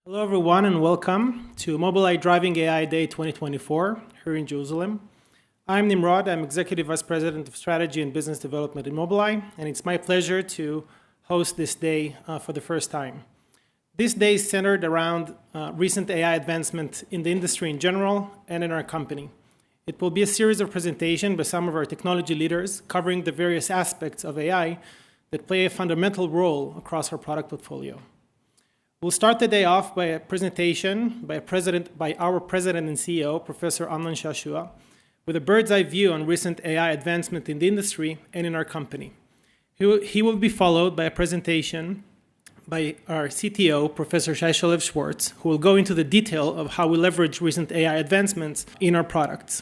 Hello, everyone, and welcome to Mobileye Driving AI Day 2024 here in Jerusalem. I'm Nimrod. I'm Executive Vice President of Strategy and Business Development at Mobileye, and it's my pleasure to host this day for the first time. This day is centered around recent AI advancement in the industry in general and in our company. It will be a series of presentations by some of our technology leaders covering the various aspects of AI that play a fundamental role across our product portfolio. We'll start the day off by a presentation by our President and CEO, Professor Amnon Shashua, with a bird's eye view on recent AI advancement in the industry and in our company. He will be followed by a presentation by our CTO, Professor Shai Shalev-Schwartz, who will go into the detail of how we leverage recent AI advancements in our products.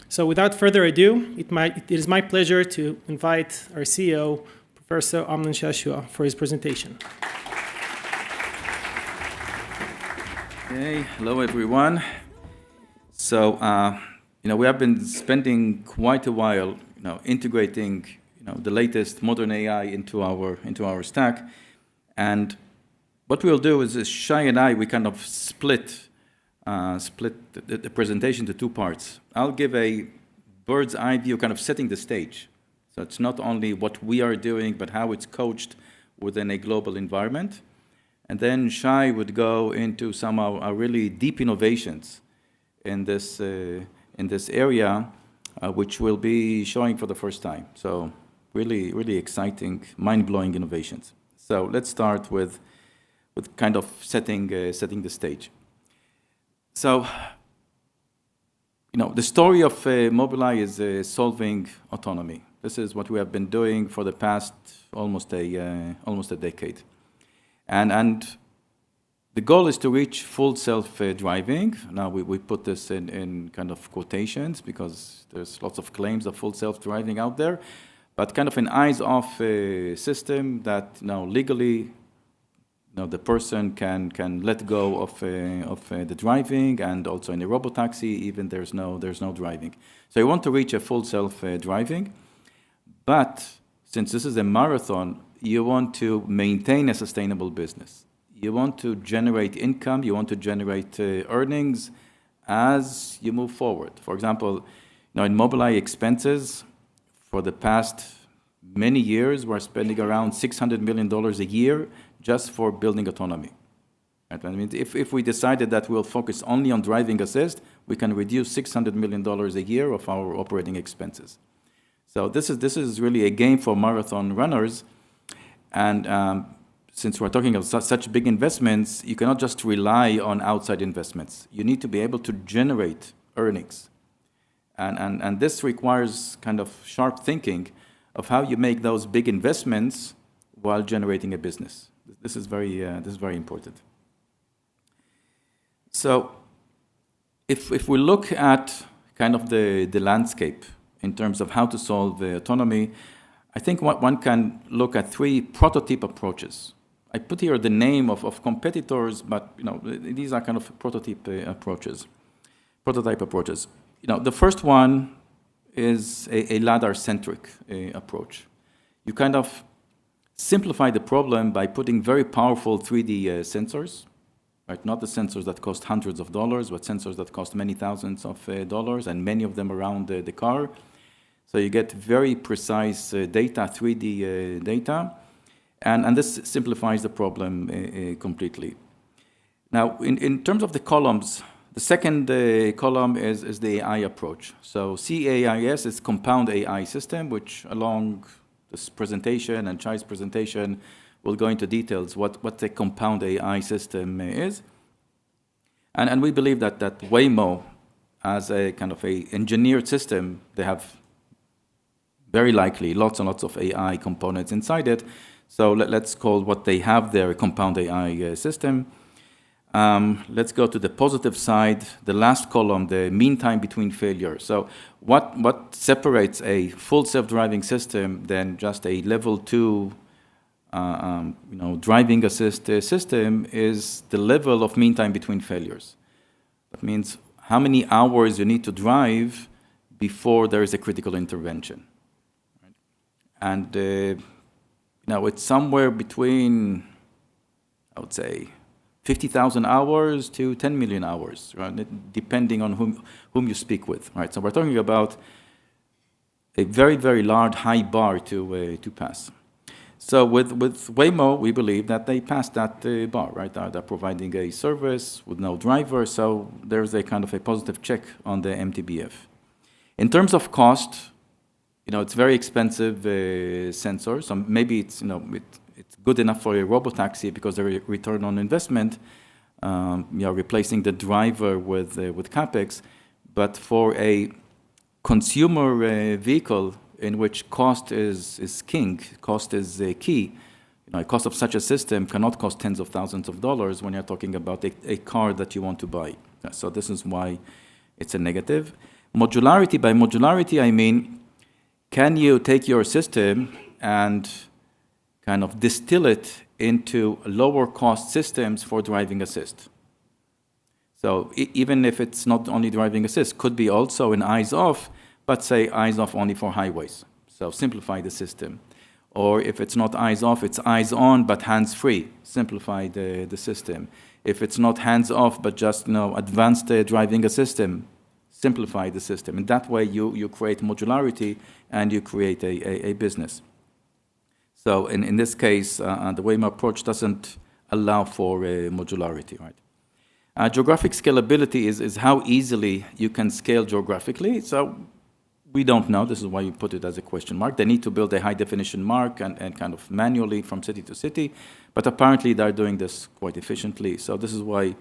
So without further ado, it is my pleasure to invite our CEO, Professor Amnon Shashua, for his presentation. Okay, hello everyone. So, we have been spending quite a while, integrating, the latest modern AI into our stack. And what we'll do is Shai and I, we kind of split the presentation to two parts. I'll give a bird's eye view, kind of setting the stage. So it's not only what we are doing, but how it's coached within a global environment. And then Shai would go into some of our really deep innovations in this area, which we'll be showing for the first time. So really, really exciting, mind-blowing innovations. So let's start with kind of setting the stage. So, the story of Mobileye is solving autonomy. This is what we have been doing for the past almost a decade. And the goal is to reach full self-driving. Now, we put this in kind of quotations because there's lots of claims of full self-driving out there. But kind of an eyes-off system that now legally, the person can let go of the driving, and also in a robotaxi, even there's no driving. So you want to reach a full self-driving. But since this is a marathon, you want to maintain a sustainable business. You want to generate income. You want to generate earnings as you move forward. For example, in Mobileye expenses, for the past many years, we're spending around $600 million a year just for building autonomy. Right? I mean, if we decided that we'll focus only on driving assist, we can reduce $600 million a year of our operating expenses. So this is really a game for marathon runners. And since we're talking of such big investments, you cannot just rely on outside investments. You need to be able to generate earnings. And this requires kind of sharp thinking of how you make those big investments while generating a business. This is very important. So if we look at kind of the landscape in terms of how to solve autonomy, I think one can look at three prototype approaches. I put here the name of competitors, but these are kind of prototype approaches. The first one is a LiDAR-centric approach. You kind of simplify the problem by putting very powerful 3D sensors, right? Not the sensors that cost hundreds of dollars, but sensors that cost many thousands of dollars, and many of them around the car. So you get very precise data, 3D data, and this simplifies the problem completely. Now, in terms of the columns, the second column is the AI approach. So CAIS is compound AI system, which along this presentation and Shai's presentation will go into details what the compound AI system is. And we believe that Waymo, as a kind of a engineered system, they have very likely lots and lots of AI components inside it. So let's call what they have their compound AI system. Let's go to the positive side, the last column, the mean time between failure. So what separates a full self-driving system than just a level 2 driving assist system is the level of mean time between failures. That means how many hours you need to drive before there is a critical intervention. And it's somewhere between, I would say, 50,000 hours to 10 million hours, right? Depending on whom you speak with, right? So we're talking about a very, very large, high bar to pass. So with Waymo, we believe that they passed that bar, right? They're providing a service with no driver, so there's a kind of a positive check on the MTBF. In terms of cost, it's very expensive sensor, so maybe it's good enough for a robotaxi because the return on investment, you're replacing the driver with CapEx, but for a consumer vehicle in which cost is king, cost is key, a cost of such a system cannot cost tens of thousands of dollars when you're talking about a car that you want to buy. So this is why it's a negative. Modularity, by modularity I mean, can you take your system and kind of distill it into lower cost systems for driving assist? So even if it's not only driving assist, could be also an eyes off, but say eyes off only for highways. So simplify the system. Or if it's not eyes off, it's eyes on, but hands free. Simplify the system. If it's not hands off, but just advanced driving a system, simplify the system. And that way you create modularity and you create a business. So in this case, the Waymo approach doesn't allow for modularity, right? Geographic scalability is how easily you can scale geographically. So we don't know. This is why you put it as a question mark. They need to build a high definition mark and kind of manually from city to city. But apparently they're doing this quite efficiently. So this is why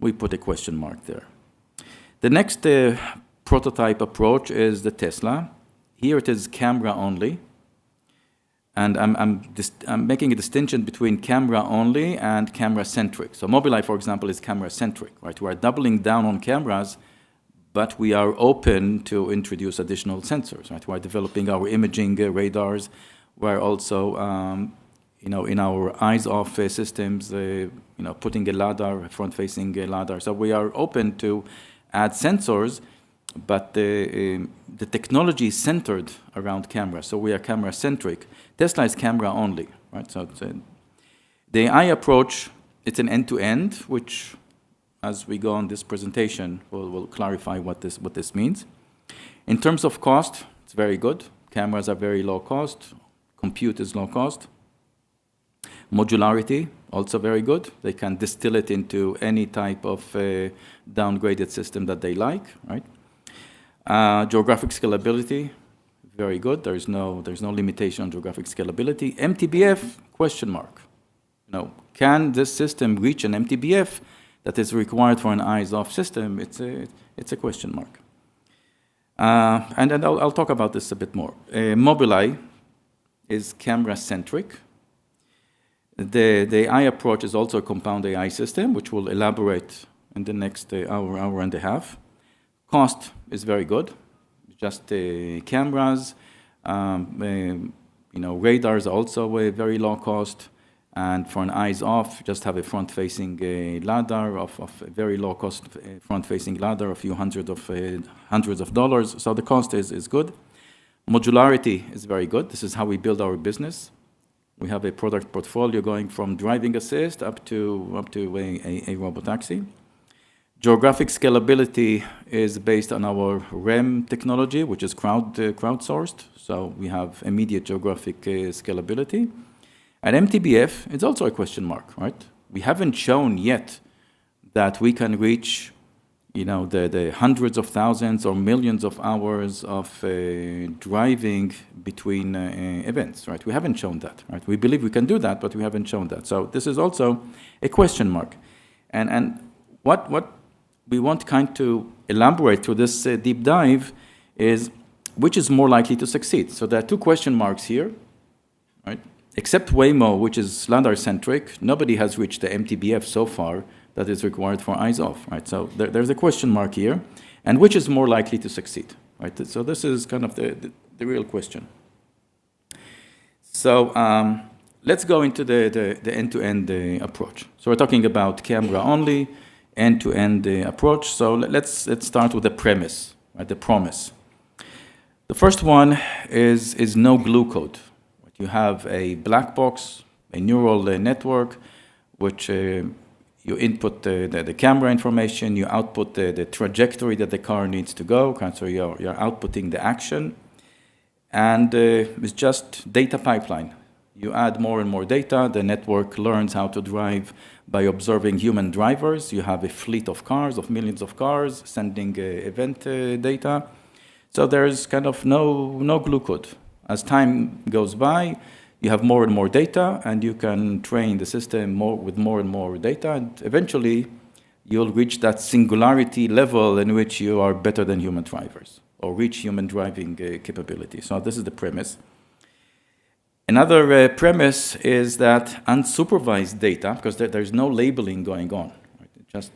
we put a question mark there. The next prototype approach is the Tesla. Here it is camera only. And I'm making a distinction between camera only and camera centric. So Mobileye, for example, is camera centric, right? We are doubling down on cameras, but we are open to introduce additional sensors, right? We're developing our imaging radars. We're also, in our eyes-off systems, putting a LiDAR, front-facing LiDAR. So we are open to add sensors, but the technology is centered around camera. So we are camera-centric. Tesla is camera only, right? So the AI approach, it's an end-to-end, which, as we go on this presentation, we'll clarify what this means. In terms of cost, it's very good. Cameras are very low cost. Compute is low cost. Modularity, also very good. They can distill it into any type of downgraded system that they like, right? Geographic scalability, very good. There's no limitation on geographic scalability. MTBF, question mark. Can this system reach an MTBF that is required for an eyes-off system? It's a question mark. And then I'll talk about this a bit more. Mobileye is camera-centric. The AI approach is also a compound AI system, which we'll elaborate in the next hour and a half. Cost is very good. Just cameras, radars are also a very low cost. And for an eyes-off, just have a front-facing LiDAR of a very low-cost front-facing LiDAR, a few hundreds of dollars. So the cost is good. Modularity is very good. This is how we build our business. We have a product portfolio going from driving assist up to a robotaxi. Geographic scalability is based on our REM technology, which is crowdsourced. So we have immediate geographic scalability. At MTBF, it's also a question mark, right? We haven't shown yet that we can reach, the hundreds of thousands or millions of hours of driving between events, right? We haven't shown that, right? We believe we can do that, but we haven't shown that. So this is also a question mark. And what we want kind to elaborate through this deep dive is which is more likely to succeed. So there are two question marks here, right? Except Waymo, which is LiDAR-centric, nobody has reached the MTBF so far that is required for eyes-off, right? So there's a question mark here. And which is more likely to succeed, right? So this is kind of the real question. So let's go into the end-to-end approach. So we're talking about camera-only, end-to-end approach. So let's start with the premise, right? The promise. The first one is no glue code. You have a black box, a neural network, which You input the camera information, you output the trajectory that the car needs to go, so you're outputting the action. And it's just data pipeline. You add more and more data, the network learns how to drive by observing human drivers. You have a fleet of cars, of millions of cars, sending event data. So there's kind of no glue code. As time goes by, you have more and more data, and you can train the system with more and more data, and eventually you'll reach that singularity level in which you are better than human drivers, or reach human driving capability. So this is the premise. Another premise is that unsupervised data, because there's no labeling going on, right? Just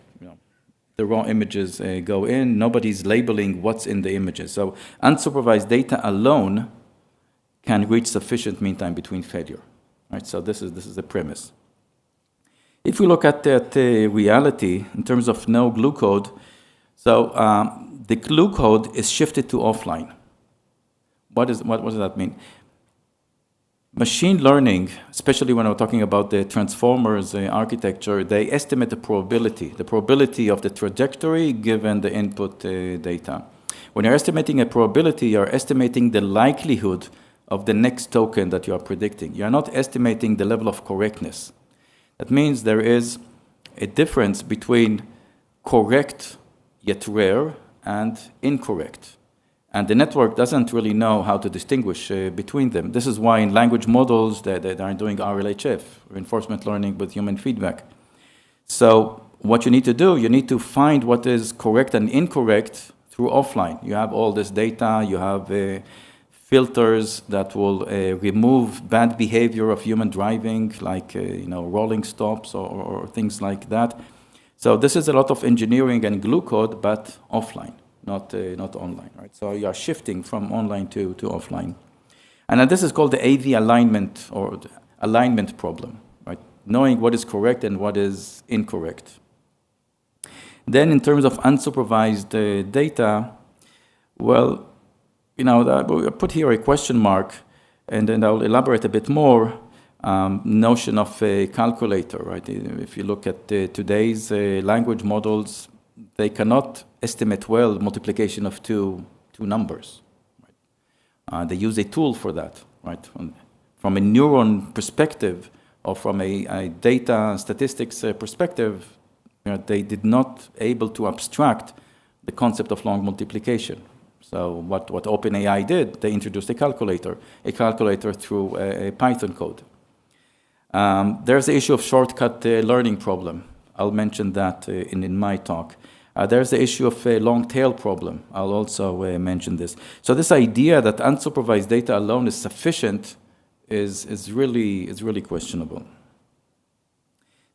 the raw images go in, nobody's labeling what's in the images. So unsupervised data alone can reach sufficient mean time between failure, right? So this is the premise. If we look at that reality in terms of no glue code, so the glue code is shifted to offline. What does that mean? Machine learning, especially when we're talking about the transformers architecture, they estimate the probability of the trajectory given the input data. When you're estimating a probability, you're estimating the likelihood of the next token that you are predicting. You're not estimating the level of correctness. That means there is a difference between correct yet rare and incorrect. And the network doesn't really know how to distinguish between them. This is why in language models that are doing RLHF, reinforcement learning with human feedback. So what you need to do, you need to find what is correct and incorrect through offline. You have all this data, you have filters that will remove bad behavior of human driving, like rolling stops or things like that. So this is a lot of engineering and glue code, but offline. Not online, right? So you are shifting from online to offline. And this is called the AV alignment or the alignment problem, right? Knowing what is correct and what is incorrect. Then in terms of unsupervised data, well, I put here a question mark, and then I'll elaborate a bit more. Notion of a calculator, right? If you look at today's language models, they cannot estimate well multiplication of two numbers. Right? They use a tool for that, right? From a neuron perspective or from a data statistics perspective, they did not able to abstract the concept of long multiplication. So what OpenAI did, they introduced a calculator through a Python code. There's the issue of shortcut learning problem. I'll mention that in my talk. There's the issue of a long tail problem. I'll also mention this. So this idea that unsupervised data alone is sufficient is really questionable.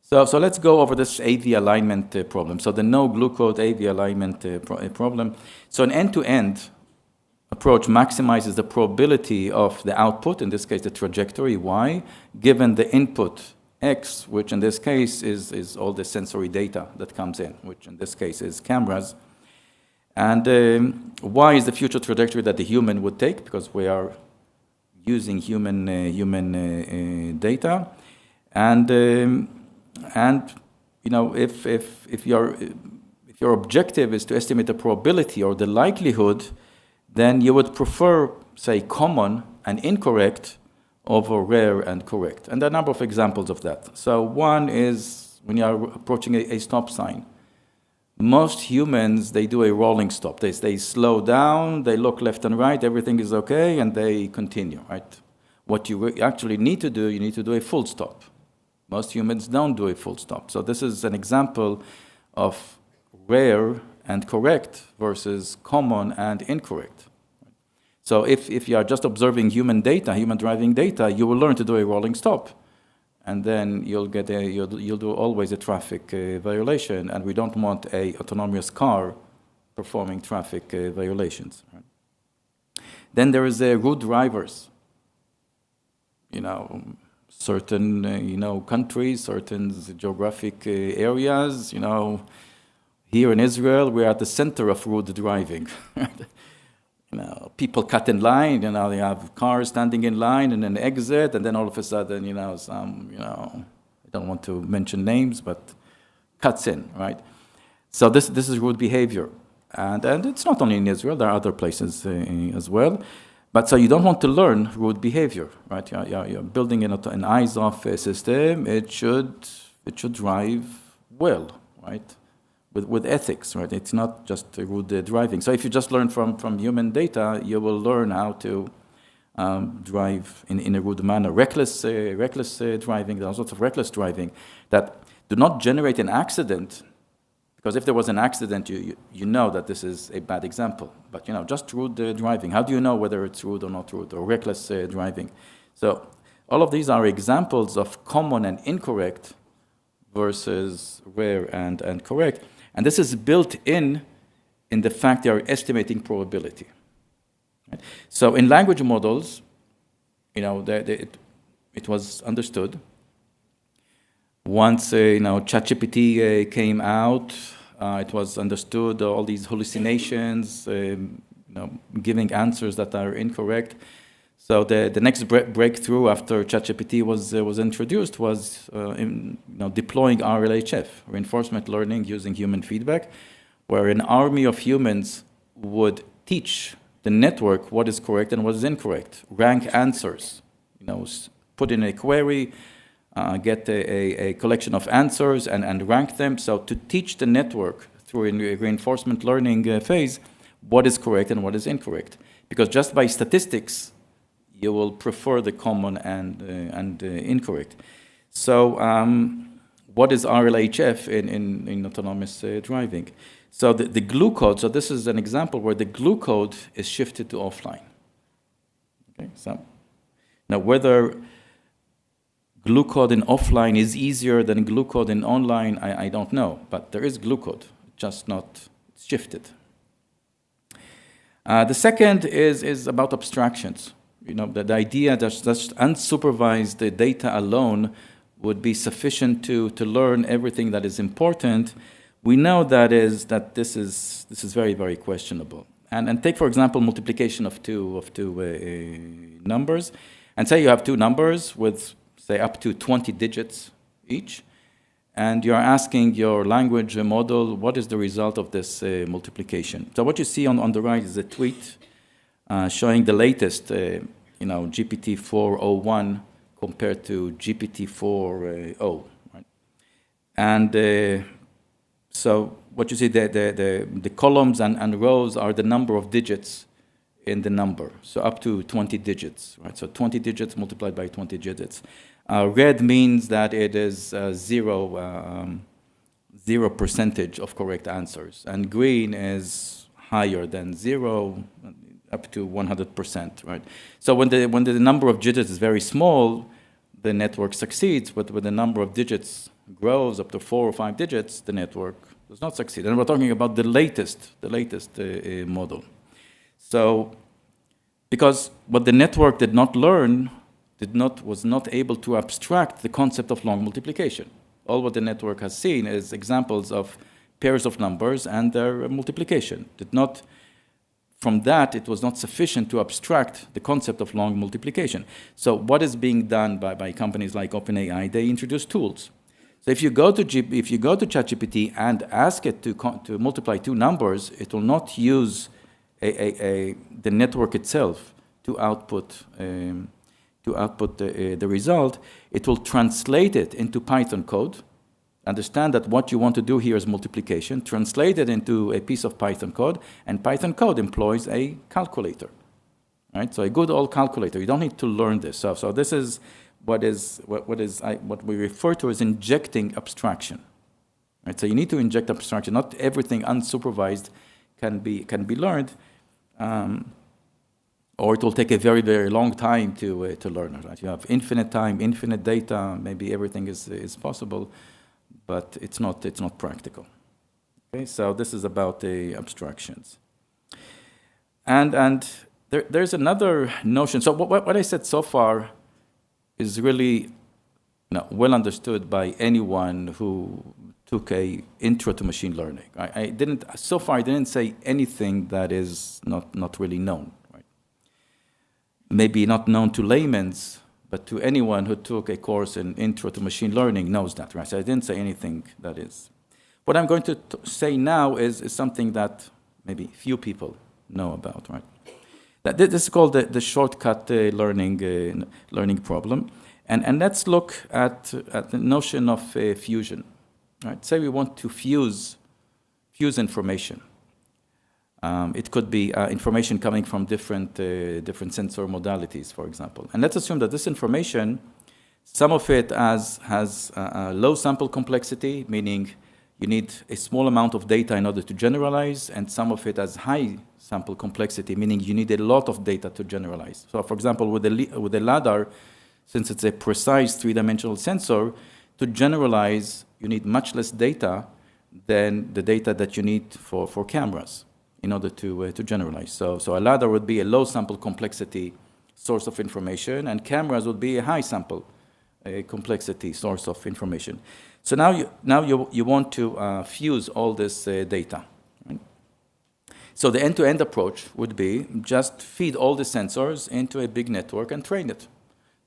So let's go over this AV alignment problem. So the no glue code AV alignment problem. So an end-to-end approach maximizes the probability of the output, in this case the trajectory Y, given the input X, which in this case is all the sensory data that comes in, which in this case is cameras. And Y is the future trajectory that the human would take, because we are using human data. And if your objective is to estimate the probability or the likelihood, then you would prefer, say, common and incorrect over rare and correct. And there are a number of examples of that. So one is when you are approaching a stop sign. Most humans, they do a rolling stop. They slow down, they look left and right, everything is okay, and they continue, right? What you actually need to do, you need to do a full stop. Most humans don't do a full stop. So this is an example of rare and correct versus common and incorrect. So if you are just observing human driving data, you will learn to do a rolling stop. And then you'll do always a traffic violation, and we don't want a autonomous car performing traffic violations. Right? Then there is road drivers. Certain countries, certain geographic areas. Here in Israel, we're at the center of road driving. People cut in line, they have cars standing in line and an exit, and then all of a sudden, I don't want to mention names, but, cuts in, right? So this is rude behavior. And it's not only in Israel, there are other places as well. But so you don't want to learn rude behavior, right? You're building an eyes-off system. It should drive well, right? With ethics, right? It's not just rude driving. So if you just learn from human data, you will learn how to drive in a rude manner. Reckless driving, there's lots of reckless driving that do not generate an accident, because if there was an accident, you know that this is a bad example. But just rude driving. How do you know whether it's rude or not rude, or reckless driving? So all of these are examples of common and incorrect versus rare and correct. And this is built in the fact they are estimating probability. Right? So in language models, it was understood. Once ChatGPT came out, it was understood all these hallucinations, giving answers that are incorrect. So the next breakthrough after ChatGPT was introduced was deploying RLHF, reinforcement learning using human feedback, where an army of humans would teach the network what is correct and what is incorrect, rank answers, put in a query, get a collection of answers and rank them. So to teach the network through a reinforcement learning phase what is correct and what is incorrect. Because just by statistics, you will prefer the common and incorrect. So what is RLHF in autonomous driving? So the glue code, so this is an example where the glue code is shifted to offline. Okay, so now whether glue code in offline is easier than glue code in online, I don't know, but there is glue code, just not shifted. The second is about abstractions. The idea that just unsupervised data alone would be sufficient to learn everything that is important. We know that this is very, very questionable. And take, for example, multiplication of two numbers, and say you have two numbers with, say, up to 20 digits each, and you're asking your language model what is the result of this multiplication. So what you see on the right is a tweet showing the latest, GPT 4.01 compared to GPT 4.0, right? And so what you see, the columns and rows are the number of digits in the number, so up to 20 digits, right? So 20 digits multiplied by 20 digits. Red means that it is zero percentage of correct answers, and green is higher than zero, up to 100%, right? So when the number of digits is very small, the network succeeds, but when the number of digits grows up to 4 or 5 digits, the network does not succeed. And we're talking about the latest model. So, because what the network did not learn, was not able to abstract the concept of long multiplication. All what the network has seen is examples of pairs of numbers and their multiplication. From that, it was not sufficient to abstract the concept of long multiplication. So what is being done by companies like OpenAI? They introduce tools. So if you go to ChatGPT and ask it to multiply two numbers, it will not use the network itself to output the result. It will translate it into Python code, understand that what you want to do here is multiplication, translate it into a piece of Python code, and Python code employs a calculator, right? So a good old calculator. You don't need to learn this. So this is what we refer to as injecting abstraction, right? So you need to inject abstraction. Not everything unsupervised can be learned, or it will take a very, very long time to learn it, right? You have infinite time, infinite data. Maybe everything is possible, but it's not practical. Okay, so this is about the abstractions. And there's another notion. So what I said so far is really well understood by anyone who took a intro to machine learning. I didn't say anything that is not really known, right? Maybe not known to laymen's, but to anyone who took a course in intro to machine learning knows that, right? So I didn't say anything that is. What I'm going to say now is something that maybe few people know about, right? This is called the shortcut learning problem. And let's look at the notion of fusion. Right? Say we want to fuse information. It could be information coming from different sensor modalities, for example. And let's assume that this information, some of it has a low sample complexity, meaning you need a small amount of data in order to generalize, and some of it has high sample complexity, meaning you need a lot of data to generalize. So, for example, with the LiDAR, since it's a precise three-dimensional sensor, to generalize, you need much less data than the data that you need for cameras in order to generalize. So a LiDAR would be a low sample complexity source of information, and cameras would be a high sample complexity source of information. So now you want to fuse all this data. Right? So the end-to-end approach would be just feed all the sensors into a big network and train it.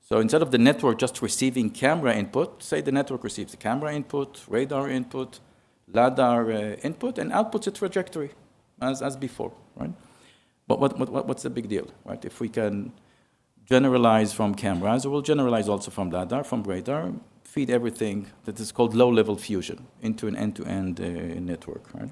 So instead of the network just receiving camera input, say the network receives the camera input, radar input, LiDAR input, and outputs a trajectory as before, right? But what's the big deal, right? If we can generalize from cameras, we'll generalize also from LiDAR, from radar, feed everything that is called low-level fusion into an end-to-end network, right?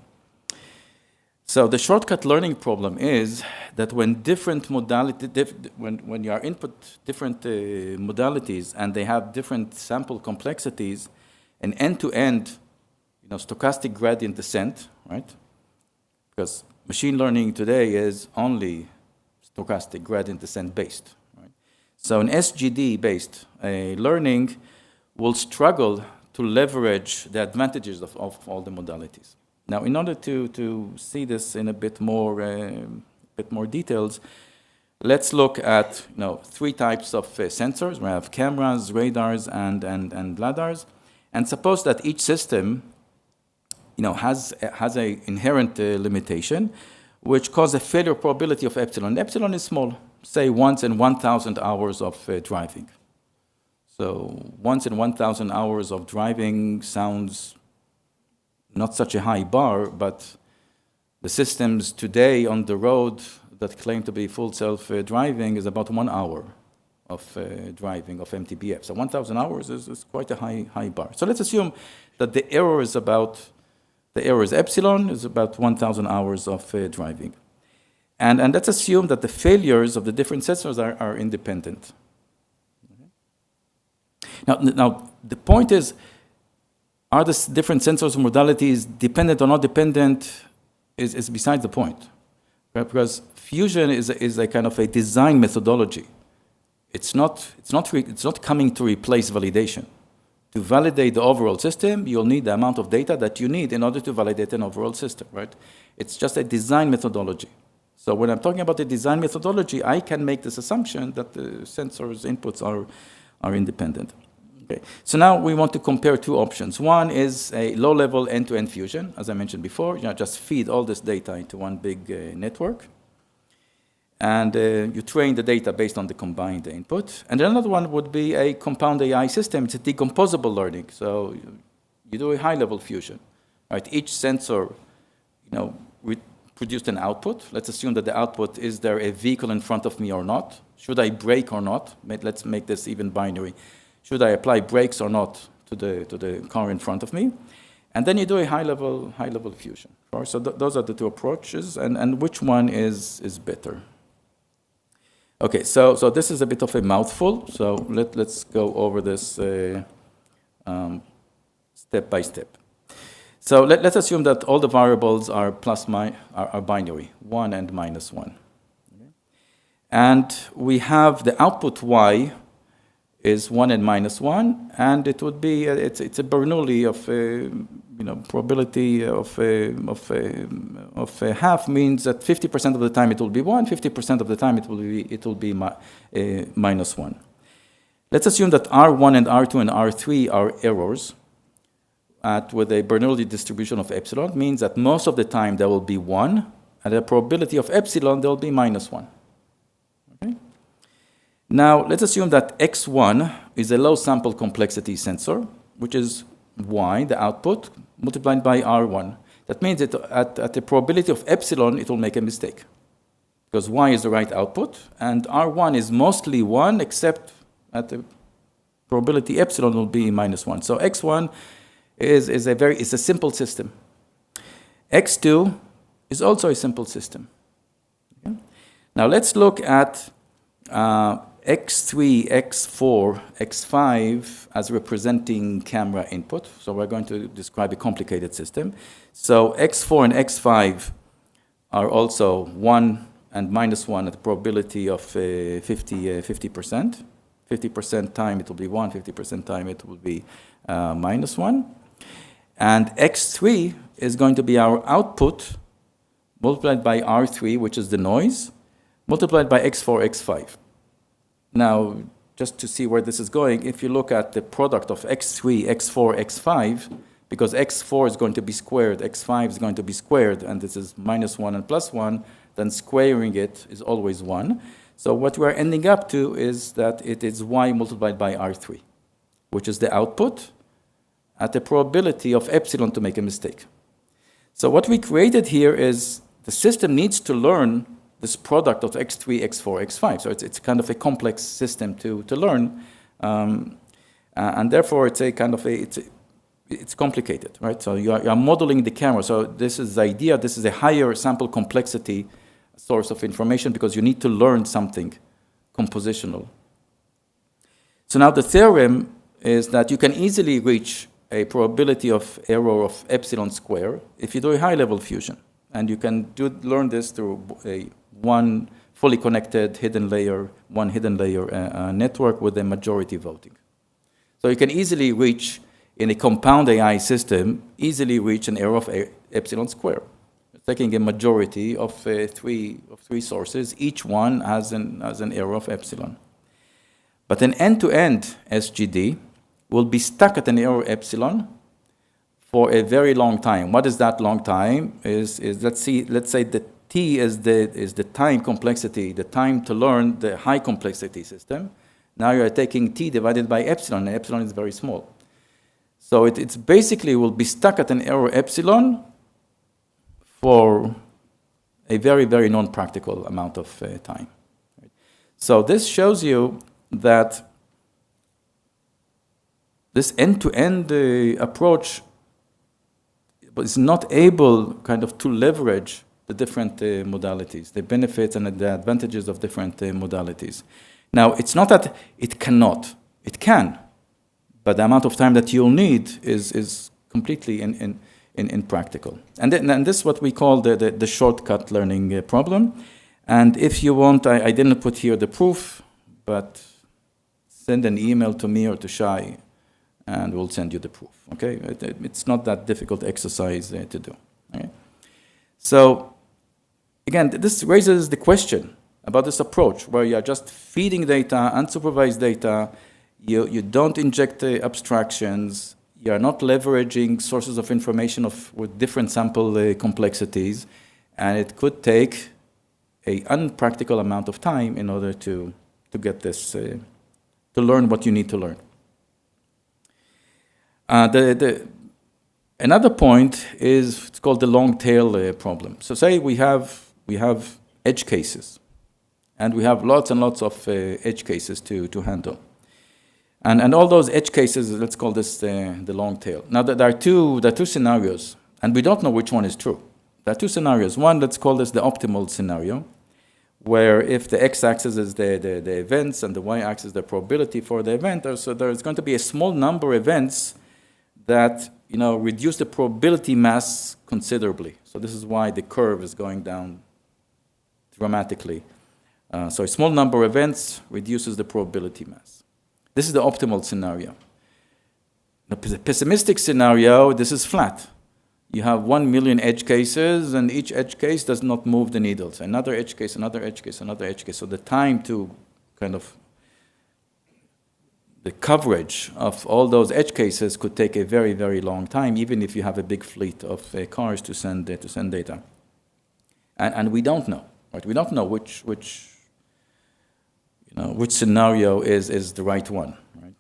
So the shortcut learning problem is that when different when you are input different modalities and they have different sample complexities, an end-to-end, stochastic gradient descent, right? Because machine learning today is only stochastic gradient descent based, right? So an SGD-based learning will struggle to leverage the advantages of all the modalities. Now, in order to see this in a bit more details, let's look at three types of sensors. We have cameras, radars, and LiDARs. And suppose that each system has an inherent limitation, which causes a failure probability of epsilon. Epsilon is small, say once in 1,000 hours of driving. So once in 1,000 hours of driving sounds not such a high bar, but the systems today on the road that claim to be full self-driving is about 1 hour of driving of MTBF. So 1,000 hours is quite a high bar. So let's assume that the error is epsilon, is about 1,000 hours of driving. And let's assume that the failures of the different sensors are independent. Now, the point is, are the different sensors and modalities dependent or not dependent is beside the point. Right? Because fusion is a kind of a design methodology. It's not coming to replace validation. To validate the overall system, you'll need the amount of data that you need in order to validate an overall system, right? It's just a design methodology. So when I'm talking about the design methodology, I can make this assumption that the sensors' inputs are independent. Okay. So now we want to compare two options. One is a low-level end-to-end fusion, as I mentioned before. Just feed all this data into one big network. And you train the data based on the combined input. And another one would be a compound AI system. It's a decomposable learning. So you do a high-level fusion. Right? Each sensor, produced an output. Let's assume that the output, is there a vehicle in front of me or not? Should I brake or not? Let's make this even binary. Should I apply brakes or not to the car in front of me? And then you do a high-level fusion. So those are the two approaches, and which one is better? Okay, so this is a bit of a mouthful. So let's go over this step by step. So let's assume that all the variables are are binary, 1 and -1. Okay? And we have the output y is 1 and -1, and it would be it's a Bernoulli of probability of half, means that 50% of the time it will be 1, 50% of the time it will be -1. Let's assume that R1 and R2 and R3 are errors with a Bernoulli distribution of epsilon, means that most of the time there will be 1, and the probability of epsilon there will be -1. Okay? Now, let's assume that X1 is a low sample complexity sensor, which is Y, the output, multiplied by R1. That means that at the probability of epsilon, it will make a mistake. Because Y is the right output, and R1 is mostly 1, except at the probability epsilon will be -1. So X1 is a simple system. X2 is also a simple system. Okay? Now let's look at X3, X4, X5 as representing camera input. So we're going to describe a complicated system. So X4 and X5 are also 1 and -1 at the probability of 50%. 50% time it will be 1, 50% time it will be -1. And X3 is going to be our output multiplied by R3, which is the noise, multiplied by X4, X5. Now, just to see where this is going, if you look at the product of X3, X4, X5, because X4 is going to be squared, X5 is going to be squared, and this is -1 and +1, then squaring it is always 1. So what we're ending up to is that it is Y multiplied by R3, which is the output at the probability of epsilon to make a mistake. So what we created here is the system needs to learn this product of X3, X4, X5. So it's kind of a complex system to learn, and therefore it's a kind of it's complicated, right? So you are modeling the camera. So this is the idea. This is a higher sample complexity source of information because you need to learn something compositional. So now the theorem is that you can easily reach a probability of error of epsilon square if you do a high-level fusion. And you can learn this through one fully connected hidden layer network with a majority voting. So you can easily reach, in a compound AI system, an error of epsilon square. Taking a majority of three sources, each one has an error of epsilon. But an end-to-end SGD will be stuck at an error epsilon for a very long time. What is that long time? Is let's say the T is the time complexity, the time to learn the high complexity system. Now you are taking T divided by epsilon, and epsilon is very small. So it's basically will be stuck at an error epsilon for a very, very non-practical amount of time. So this shows you that this end-to-end approach is not able kind of to leverage the different modalities, the benefits and the advantages of different modalities. Now, it's not that it cannot. It can, but the amount of time that you'll need is completely impractical. And this is what we call the shortcut learning problem. And if you want, I didn't put here the proof, but send an email to me or to Shai, and we'll send you the proof, okay? It's not that difficult exercise to do, okay? So, again, this raises the question about this approach, where you are just feeding data, unsupervised data, you don't inject the abstractions, you are not leveraging sources of information with different sample complexities, and it could take an unpractical amount of time in order to get this, to learn what you need to learn. Another point is it's called the long tail problem. So say we have edge cases, and we have lots and lots of edge cases to handle. And all those edge cases, let's call this the long tail. Now there are two scenarios, and we don't know which one is true. There are two scenarios. One, let's call this the optimal scenario, where if the x-axis is the events and the y-axis is the probability for the event, so there's going to be a small number of events that reduce the probability mass considerably. So this is why the curve is going down dramatically. So a small number of events reduces the probability mass. This is the optimal scenario. The pessimistic scenario, this is flat. You have 1 million edge cases, and each edge case does not move the needle. So another edge case, another edge case, another edge case. So the time to kind of the coverage of all those edge cases could take a very, very long time, even if you have a big fleet of cars to send data. And we don't know, right? We don't know which scenario is the right one, right?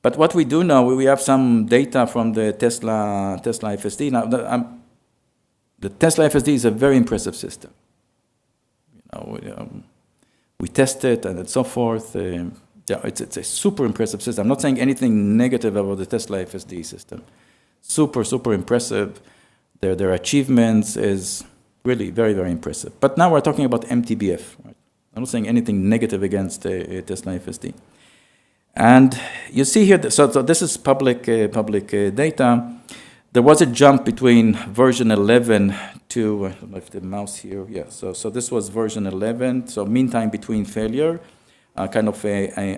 But what we do know, we have some data from the Tesla FSD. Now, the Tesla FSD is a very impressive system. We test it and so forth. It's a super impressive system. I'm not saying anything negative about the Tesla FSD system. Super, super impressive. Their achievements is really very, very impressive. But now we're talking about MTBF. Right? I'm not saying anything negative against Tesla FSD. And you see here, so this is public data. There was a jump between version 11 to, I don't know if the mouse here, yeah, so this was version 11, so mean time between failure, kind of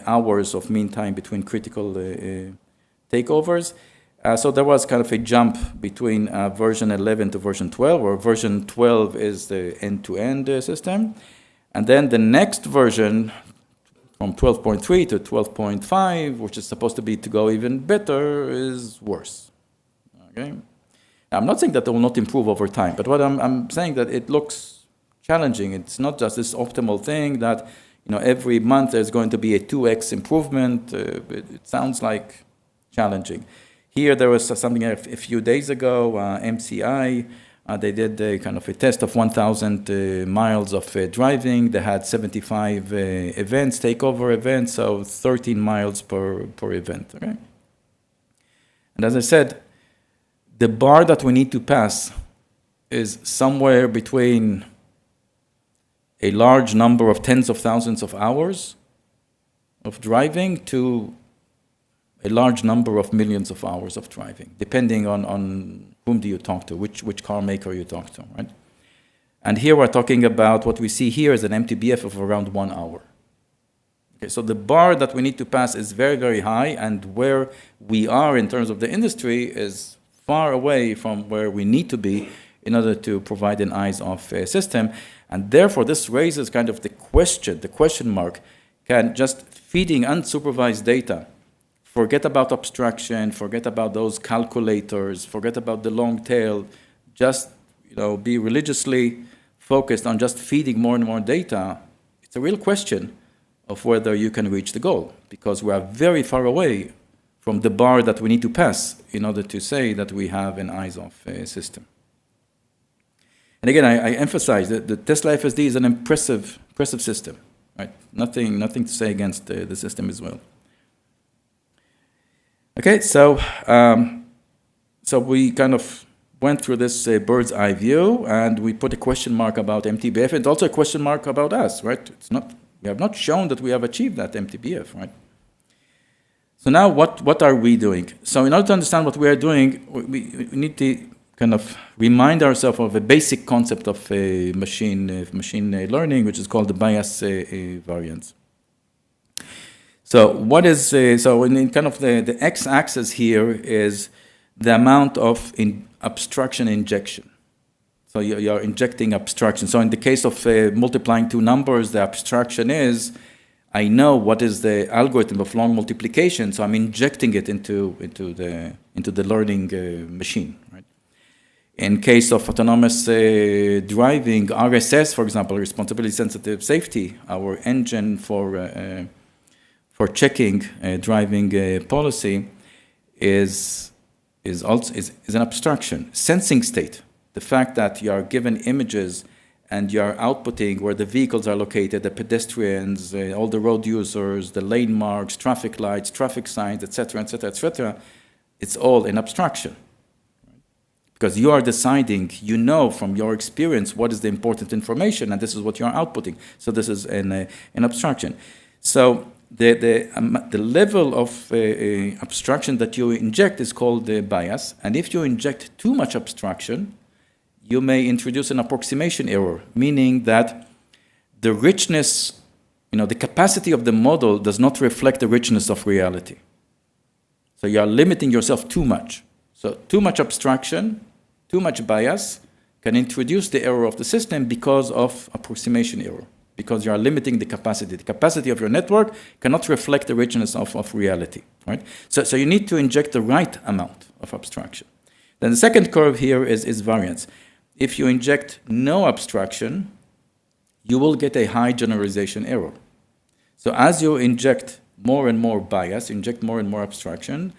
hours of mean time between critical takeovers. So there was kind of a jump between version 11 to version 12, where version 12 is the end-to-end system. And then the next version, from 12.3 to 12.5, which is supposed to go even better, is worse. Okay? Now, I'm not saying that it will not improve over time, but what I'm saying that it looks challenging. It's not just this optimal thing that every month there's going to be a 2x improvement. It sounds like challenging. Here there was something a few days ago, MCI. They did a kind of a test of 1,000 miles of driving. They had 75 events, takeover events, so 13 miles per event. Okay? And as I said, the bar that we need to pass is somewhere between a large number of tens of thousands of hours of driving to a large number of millions of hours of driving, depending on whom do you talk to, which car maker you talk to, right? And here we're talking about what we see here is an MTBF of around 1 hour. Okay, so the bar that we need to pass is very, very high, and where we are in terms of the industry is far away from where we need to be in order to provide an eyes-off system. And therefore, this raises kind of the question mark, can just feeding unsupervised data, forget about abstraction, forget about those calculators, forget about the long tail, just be religiously focused on just feeding more and more data. It's a real question of whether you can reach the goal, because we are very far away from the bar that we need to pass in order to say that we have an eyes-off system. And again, I emphasize that the Tesla FSD is an impressive system, right? Nothing to say against the system as well. Okay, so we kind of went through this bird's eye view, and we put a question mark about MTBF, and also a question mark about us, right? We have not shown that we have achieved that MTBF, right? So now what are we doing? So in order to understand what we are doing, we need to kind of remind ourselves of a basic concept of machine learning, which is called the bias variance. So what is so in kind of the x-axis here is the amount of abstraction injection. So you're injecting abstraction. So in the case of multiplying two numbers, the abstraction is I know what is the algorithm of long multiplication, so I'm injecting it into the learning machine. Right? In case of autonomous driving, RSS, for example, responsibility sensitive safety, our engine for checking driving policy is an abstraction. Sensing state, the fact that you are given images and you are outputting where the vehicles are located, the pedestrians, all the road users, the lane marks, traffic lights, traffic signs, etc., etc., etc. It's all in abstraction. Because you are deciding, you know from your experience what is the important information, and this is what you are outputting. So this is an abstraction. So the level of abstraction that you inject is called the bias, and if you inject too much abstraction, you may introduce an approximation error, meaning that the richness, the capacity of the model does not reflect the richness of reality. So you are limiting yourself too much. So too much abstraction, too much bias can introduce the error of the system because of approximation error, because you are limiting the capacity. The capacity of your network cannot reflect the richness of reality, right? So you need to inject the right amount of abstraction. Then the second curve here is variance. If you inject no abstraction, you will get a high generalization error. So as you inject more and more bias, inject more and more abstraction,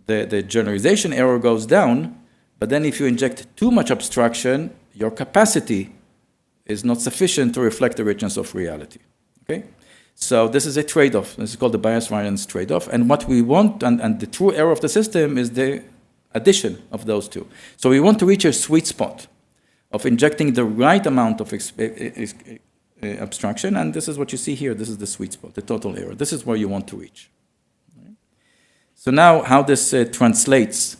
the generalization error goes down, but then if you inject too much abstraction, your capacity is not sufficient to reflect the richness of reality, okay? So this is a trade-off. This is called the bias-variance trade-off. And what we want, and the true error of the system is the addition of those two. So we want to reach a sweet spot of injecting the right amount of abstraction, and this is what you see here. This is the sweet spot, the total error. This is where you want to reach. Right? So now how this translates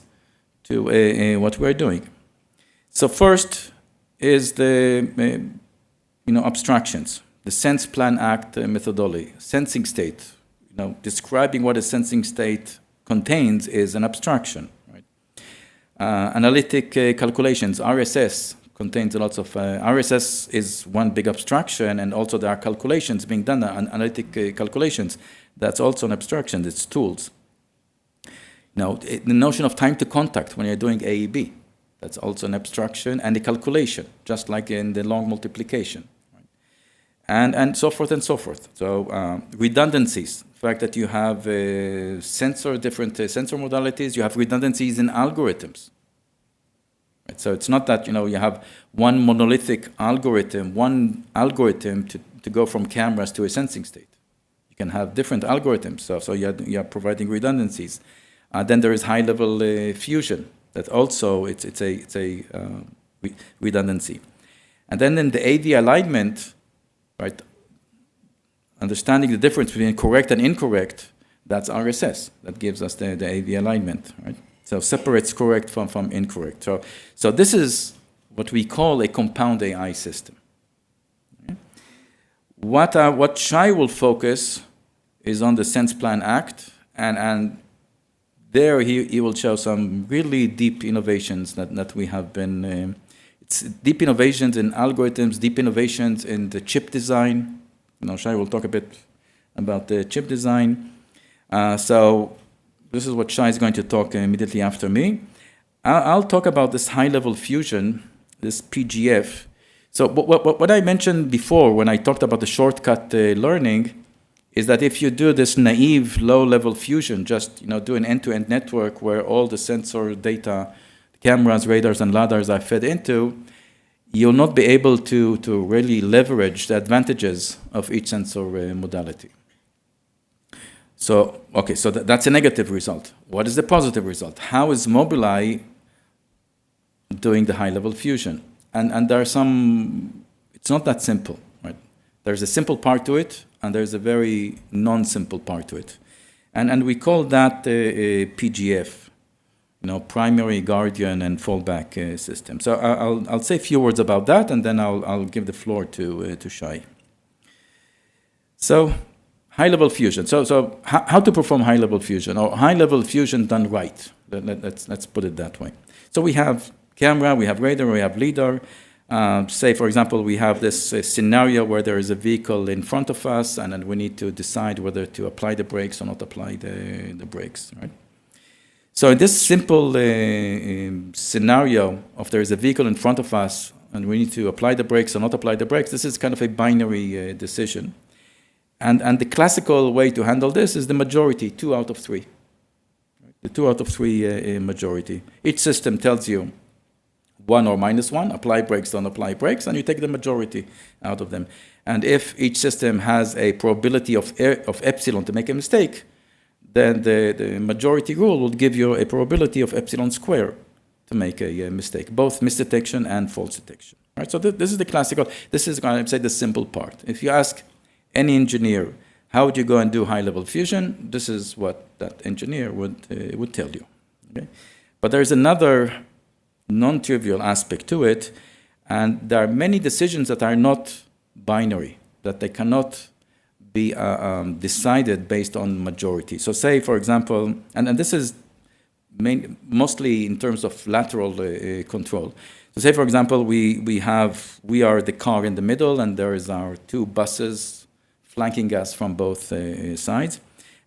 to what we're doing. So first is the abstractions. The sense, plan, act methodology. Sensing state, describing what a sensing state contains is an abstraction. Right? Analytic calculations, RSS, contains lots of, RSS is one big abstraction, and also there are calculations being done, analytic calculations. That's also an abstraction, it's tools. Now, the notion of time to contact when you're doing AEB, that's also an abstraction, and a calculation, just like in the long multiplication. And so forth and so forth. So redundancies, the fact that you have different sensor modalities, you have redundancies in algorithms. Right? So it's not that you have one monolithic algorithm, to go from cameras to a sensing state. You can have different algorithms, so you are providing redundancies. Then there is high-level fusion, that also it's a redundancy. And then in the AV alignment, right, understanding the difference between correct and incorrect, that's RSS. That gives us the AV alignment, right? So separates correct from incorrect. So this is what we call a compound AI system. Okay? What Shai will focus is on the sense, plan, act, and there he will show some really deep innovations that we have been. It's deep innovations in algorithms, deep innovations in the chip design. Shai will talk a bit about the chip design. So this is what Shai is going to talk immediately after me. I'll talk about this high-level fusion, this PGF. So what I mentioned before when I talked about the shortcut learning is that if you do this naive low-level fusion, just do an end-to-end network where all the sensor data, cameras, radars, and lidars are fed into, you'll not be able to really leverage the advantages of each sensor modality. So, okay, so that's a negative result. What is the positive result? How is Mobileye doing the high-level fusion? And there are some, it's not that simple, right? There's a simple part to it, and there's a very non-simple part to it. And we call that a PGF. Primary, guardian, and fallback system. So I'll say a few words about that, and then I'll give the floor to Shai. So high-level fusion. So how to perform high-level fusion, or high-level fusion done right? Let's put it that way. So we have camera, we have radar, we have lidar. Say, for example, we have this scenario where there is a vehicle in front of us, and then we need to decide whether to apply the brakes or not apply the brakes, right? So in this simple scenario of there is a vehicle in front of us and we need to apply the brakes or not apply the brakes, this is kind of a binary decision. And the classical way to handle this is the majority, 2 out of 3. The 2 out of 3 majority. Each system tells you 1 or -1, apply brakes, don't apply brakes, and you take the majority out of them. And if each system has a probability of epsilon to make a mistake, then the majority rule will give you a probability of epsilon square to make a mistake, both misdetection and false detection. Right? So this is the classical, this is, I say, the simple part. If you ask any engineer, how would you go and do high-level fusion? This is what that engineer would tell you. Okay? But there's another non-trivial aspect to it, and there are many decisions that are not binary, that they cannot be decided based on majority. So say, for example, and this is mostly in terms of lateral control. So say, for example, we are the car in the middle, and there is our 2 buses flanking us from both sides.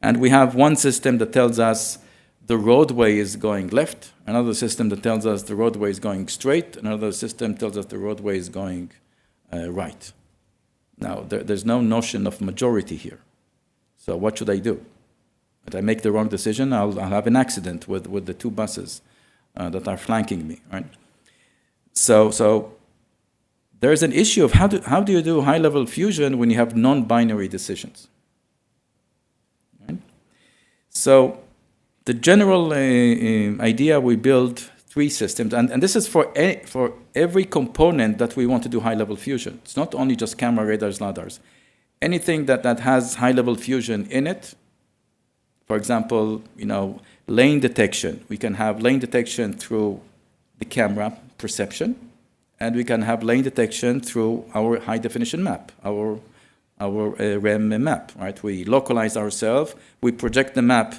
And we have one system that tells us the roadway is going left, another system that tells us the roadway is going straight, another system tells us the roadway is going right. Now, there's no notion of majority here. So what should I do? If I make the wrong decision, I'll have an accident with the two buses that are flanking me, right? So there's an issue of how do you do high-level fusion when you have non-binary decisions? Right? So the general idea, we build 3 systems, and this is for every component that we want to do high-level fusion. It's not only just camera, radars, lidars. Anything that has high-level fusion in it. For example, lane detection. We can have lane detection through the camera perception, and we can have lane detection through our high-definition map, our REM map, right? We localize ourselves, we project the map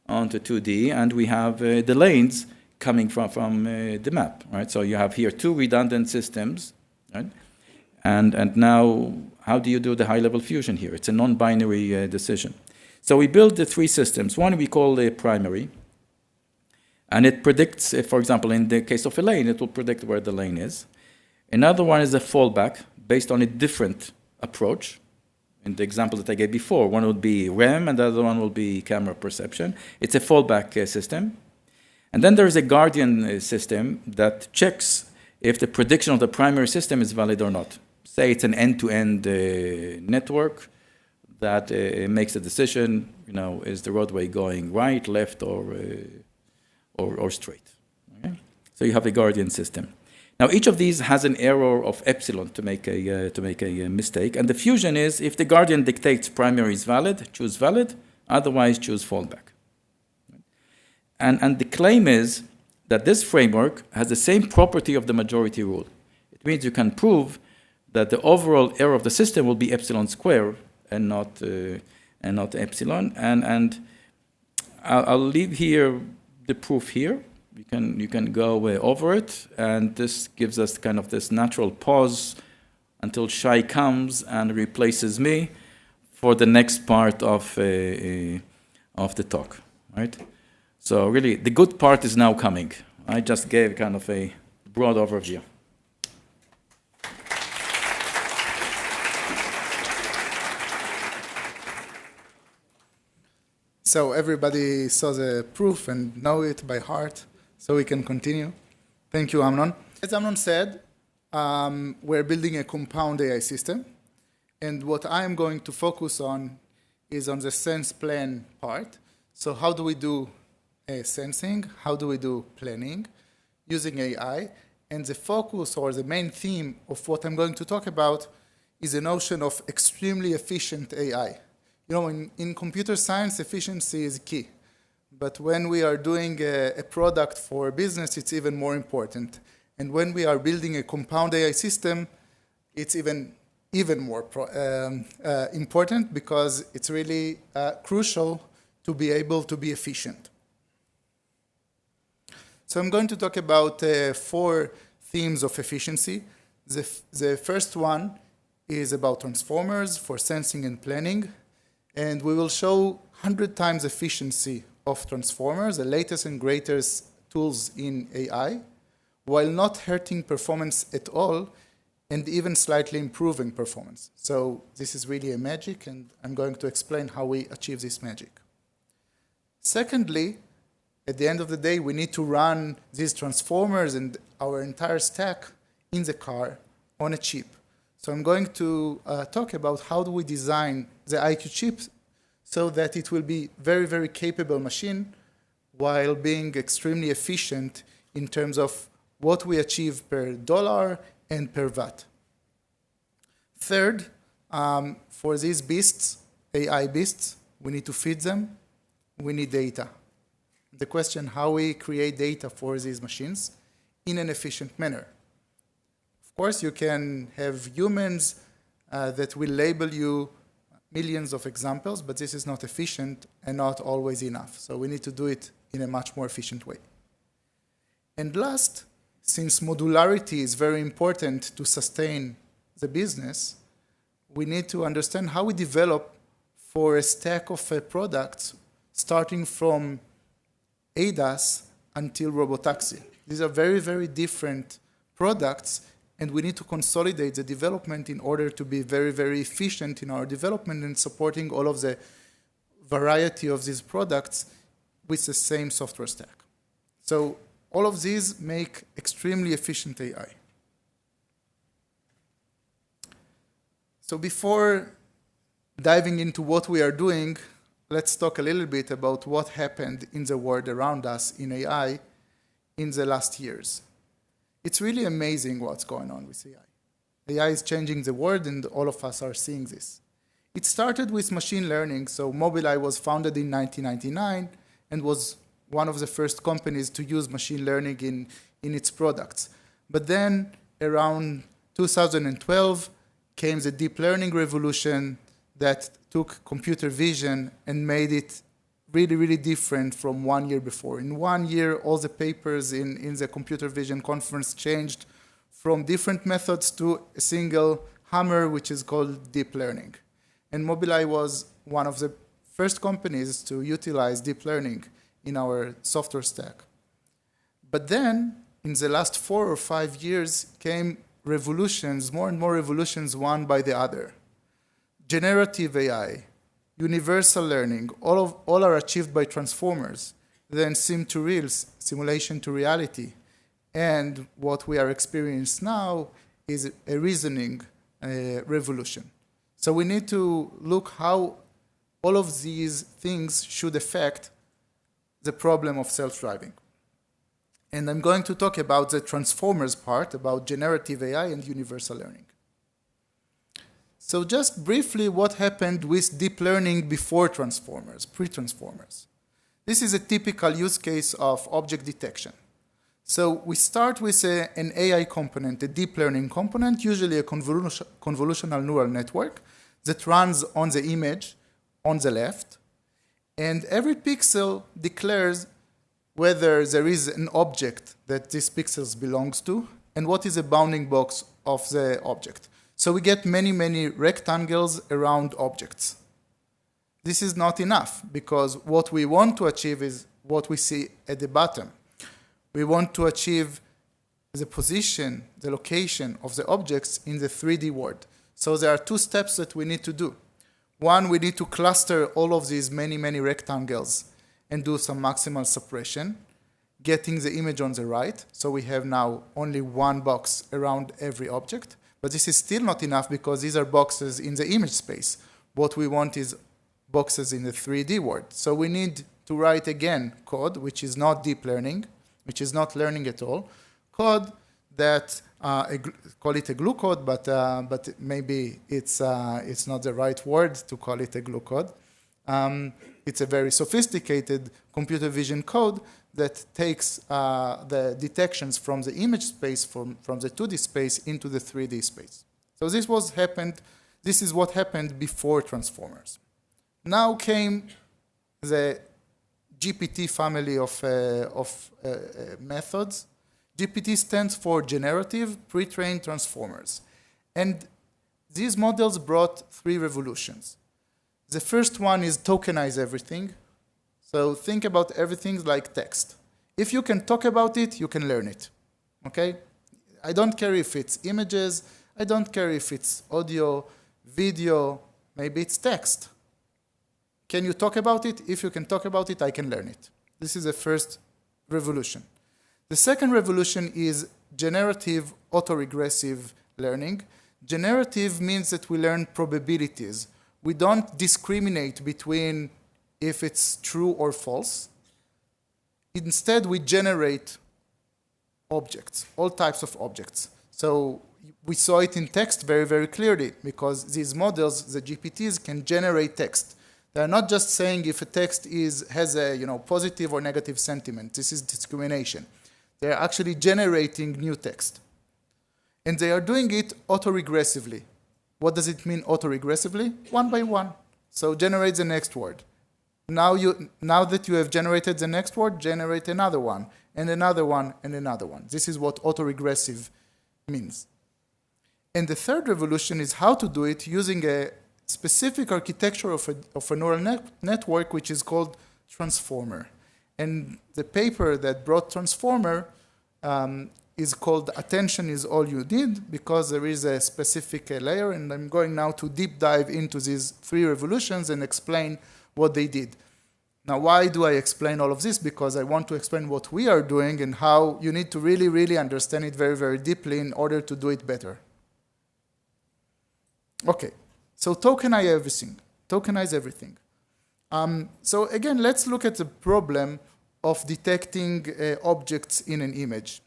onto 2D, and we have the lanes coming from the map, right? So you have here 2 redundant systems, right? And now, how do you do the high-level fusion here? It's a non-binary decision. So we build the 3 systems. One we call the primary, and it predicts, for example, in the case of a lane, it will predict where the lane is. Another one is a fallback, based on a different approach. In the example that I gave before, one would be REM, and the other one will be camera perception. It's a fallback system. And then there is a guardian system that checks if the prediction of the primary system is valid or not. Say it's an end-to-end network that makes a decision, is the roadway going right, left, or straight. Okay? So you have a guardian system. Now each of these has an error of epsilon to make a mistake, and the fusion is if the guardian dictates primary is valid, choose valid, otherwise choose fallback. And the claim is that this framework has the same property of the majority rule. It means you can prove that the overall error of the system will be epsilon square and not epsilon. And I'll leave here the proof here. You can go over it, and this gives us kind of this natural pause until Shai comes and replaces me for the next part of the talk, right? So really, the good part is now coming. I just gave kind of a broad overview. So everybody saw the proof and know it by heart, so we can continue. Thank you, Amnon. As Amnon said, we're building a compound AI system, and what I'm going to focus on is on the sense plan part. So how do we do sensing? How do we do planning using AI? And the focus or the main theme of what I'm going to talk about is the notion of extremely efficient AI. In computer science, efficiency is key. But when we are doing a product for business, it's even more important. And when we are building a compound AI system, it's even more important because it's really crucial to be able to be efficient. So I'm going to talk about 4 themes of efficiency. The first one is about transformers for sensing and planning. And we will show 100 times efficiency of transformers, the latest and greatest tools in AI, while not hurting performance at all and even slightly improving performance. So this is really a magic, and I'm going to explain how we achieve this magic. Secondly, at the end of the day, we need to run these transformers and our entire stack in the car on a chip. So I'm going to talk about how do we design the EyeQ chip so that it will be very, very capable machine while being extremely efficient in terms of what we achieve per dollar and per watt. Third, for these beasts, AI beasts, we need to feed them. We need data. The question, how we create data for these machines in an efficient manner. Of course, you can have humans that will label you millions of examples, but this is not efficient and not always enough. So we need to do it in a much more efficient way. And last, since modularity is very important to sustain the business, we need to understand how we develop for a stack of products starting from ADAS until robotaxi. These are very, very different products, and we need to consolidate the development in order to be very, very efficient in our development and supporting all of the variety of these products with the same software stack. So all of these make extremely efficient AI. So before diving into what we are doing, let's talk a little bit about what happened in the world around us in AI in the last years. It's really amazing what's going on with AI. AI is changing the world, and all of us are seeing this. It started with machine learning. So Mobileye was founded in 1999 and was one of the first companies to use machine learning in its products. But then around 2012 came the deep learning revolution that took computer vision and made it really, really different from 1 year before. In 1 year, all the papers in the computer vision conference changed from different methods to a single hammer, which is called deep learning. And Mobileye was one of the first companies to utilize deep learning in our software stack. But then, in the last 4 or 5 years, came revolutions, more and more revolutions, one by the other. Generative AI, universal learning, all are achieved by transformers. Then sim to reals, simulation to reality. And what we are experiencing now is a reasoning revolution. So we need to look how all of these things should affect the problem of self-driving. And I'm going to talk about the transformers part, about generative AI and universal learning. So just briefly, what happened with deep learning before transformers, pre-transformers. This is a typical use case of object detection. So we start with an AI component, a deep learning component, usually a convolutional neural network that runs on the image on the left. And every pixel declares whether there is an object that this pixel belongs to and what is the bounding box of the object. So we get many, many rectangles around objects. This is not enough because what we want to achieve is what we see at the bottom. We want to achieve the position, the location of the objects in the 3D world. So there are 2 steps that we need to do. One, we need to cluster all of these many, many rectangles and do some maximal suppression, getting the image on the right. So we have now only one box around every object. But this is still not enough because these are boxes in the image space. What we want is boxes in the 3D world. So we need to write again code, which is not deep learning, which is not learning at all, code that, call it a glue code, but maybe it's not the right word to call it a glue code. It's a very sophisticated computer vision code that takes the detections from the image space, from the 2D space into the 3D space. So this is what happened before transformers. Now came the GPT family of methods. GPT stands for generative pre-trained transformers. And these models brought 3 revolutions. The first one is tokenize everything. So think about everything like text. If you can talk about it, you can learn it. Okay? I don't care if it's images. I don't care if it's audio, video, maybe it's text. Can you talk about it? If you can talk about it, I can learn it. This is the first revolution. The second revolution is generative auto-regressive learning. Generative means that we learn probabilities. We don't discriminate between if it's true or false. Instead, we generate objects, all types of objects. So we saw it in text very, very clearly because these models, the GPTs, can generate text. They're not just saying if a text has a positive or negative sentiment. This is discrimination. They're actually generating new text. And they are doing it auto-regressively. What does it mean auto-regressively? One by one. So generate the next word. Now that you have generated the next word, generate another one, and another one, and another one. This is what auto-regressive means. And the third revolution is how to do it using a specific architecture of a neural network, which is called transformer. And the paper that brought transformer is called Attention is All You Need, because there is a specific layer, and I'm going now to deep dive into these 3 revolutions and explain what they did. Now, why do I explain all of this? Because I want to explain what we are doing and how you need to really, really understand it very, very deeply in order to do it better. Okay, so tokenize everything. Tokenize everything. So again, let's look at the problem of detecting objects in an image.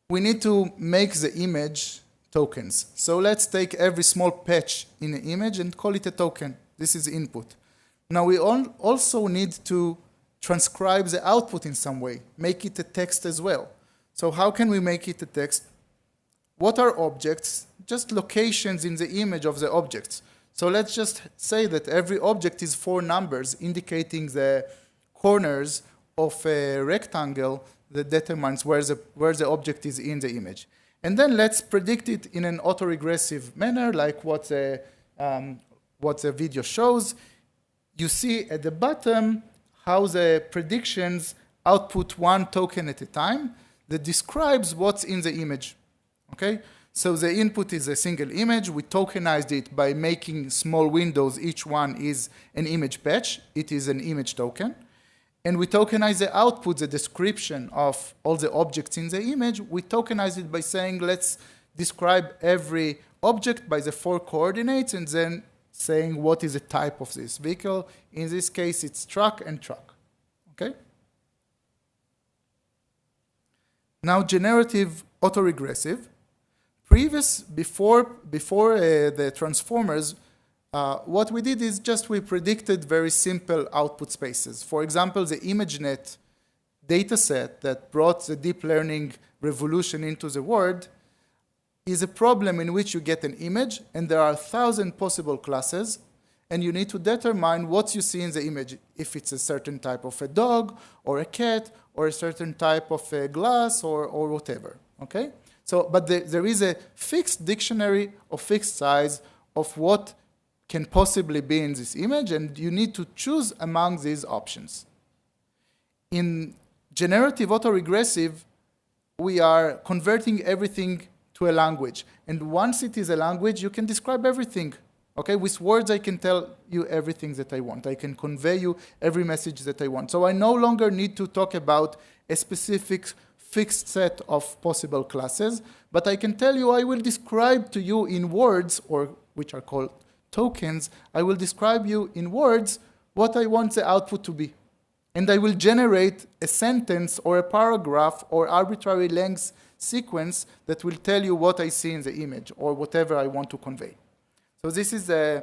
We need to make the image tokens. So let's take every small patch in an image and call it a token. This is input. Now we also need to transcribe the output in some way, make it a text as well. So how can we make it a text? What are objects? Just locations in the image of the objects. So let's just say that every object is 4 numbers indicating the corners of a rectangle that determines where the object is in the image. And then let's predict it in an auto-regressive manner, like what the video shows. You see at the bottom how the predictions output 1 token at a time that describes what's in the image. Okay? So the input is a single image. We tokenized it by making small windows. Each one is an image patch. It is an image token. And we tokenize the output, the description of all the objects in the image. We tokenize it by saying, let's describe every object by the 4 coordinates and then saying what is the type of this vehicle. In this case, it's truck and truck. Okay? Now, generative autoregressive. Before the transformers, what we did is just we predicted very simple output spaces. For example, the ImageNet dataset that brought the deep learning revolution into the world is a problem in which you get an image and there are 1,000 possible classes and you need to determine what you see in the image, if it's a certain type of a dog or a cat or a certain type of a glass or whatever, okay? So, but there is a fixed dictionary of fixed size of what can possibly be in this image, and you need to choose among these options. In generative autoregressive, we are converting everything to a language. And once it is a language, you can describe everything. Okay, with words, I can tell you everything that I want. I can convey you every message that I want. So I no longer need to talk about a specific fixed set of possible classes, but I can tell you, I will describe to you in words, or which are called tokens, I will describe you in words what I want the output to be. And I will generate a sentence or a paragraph or arbitrary length sequence that will tell you what I see in the image or whatever I want to convey. So this is a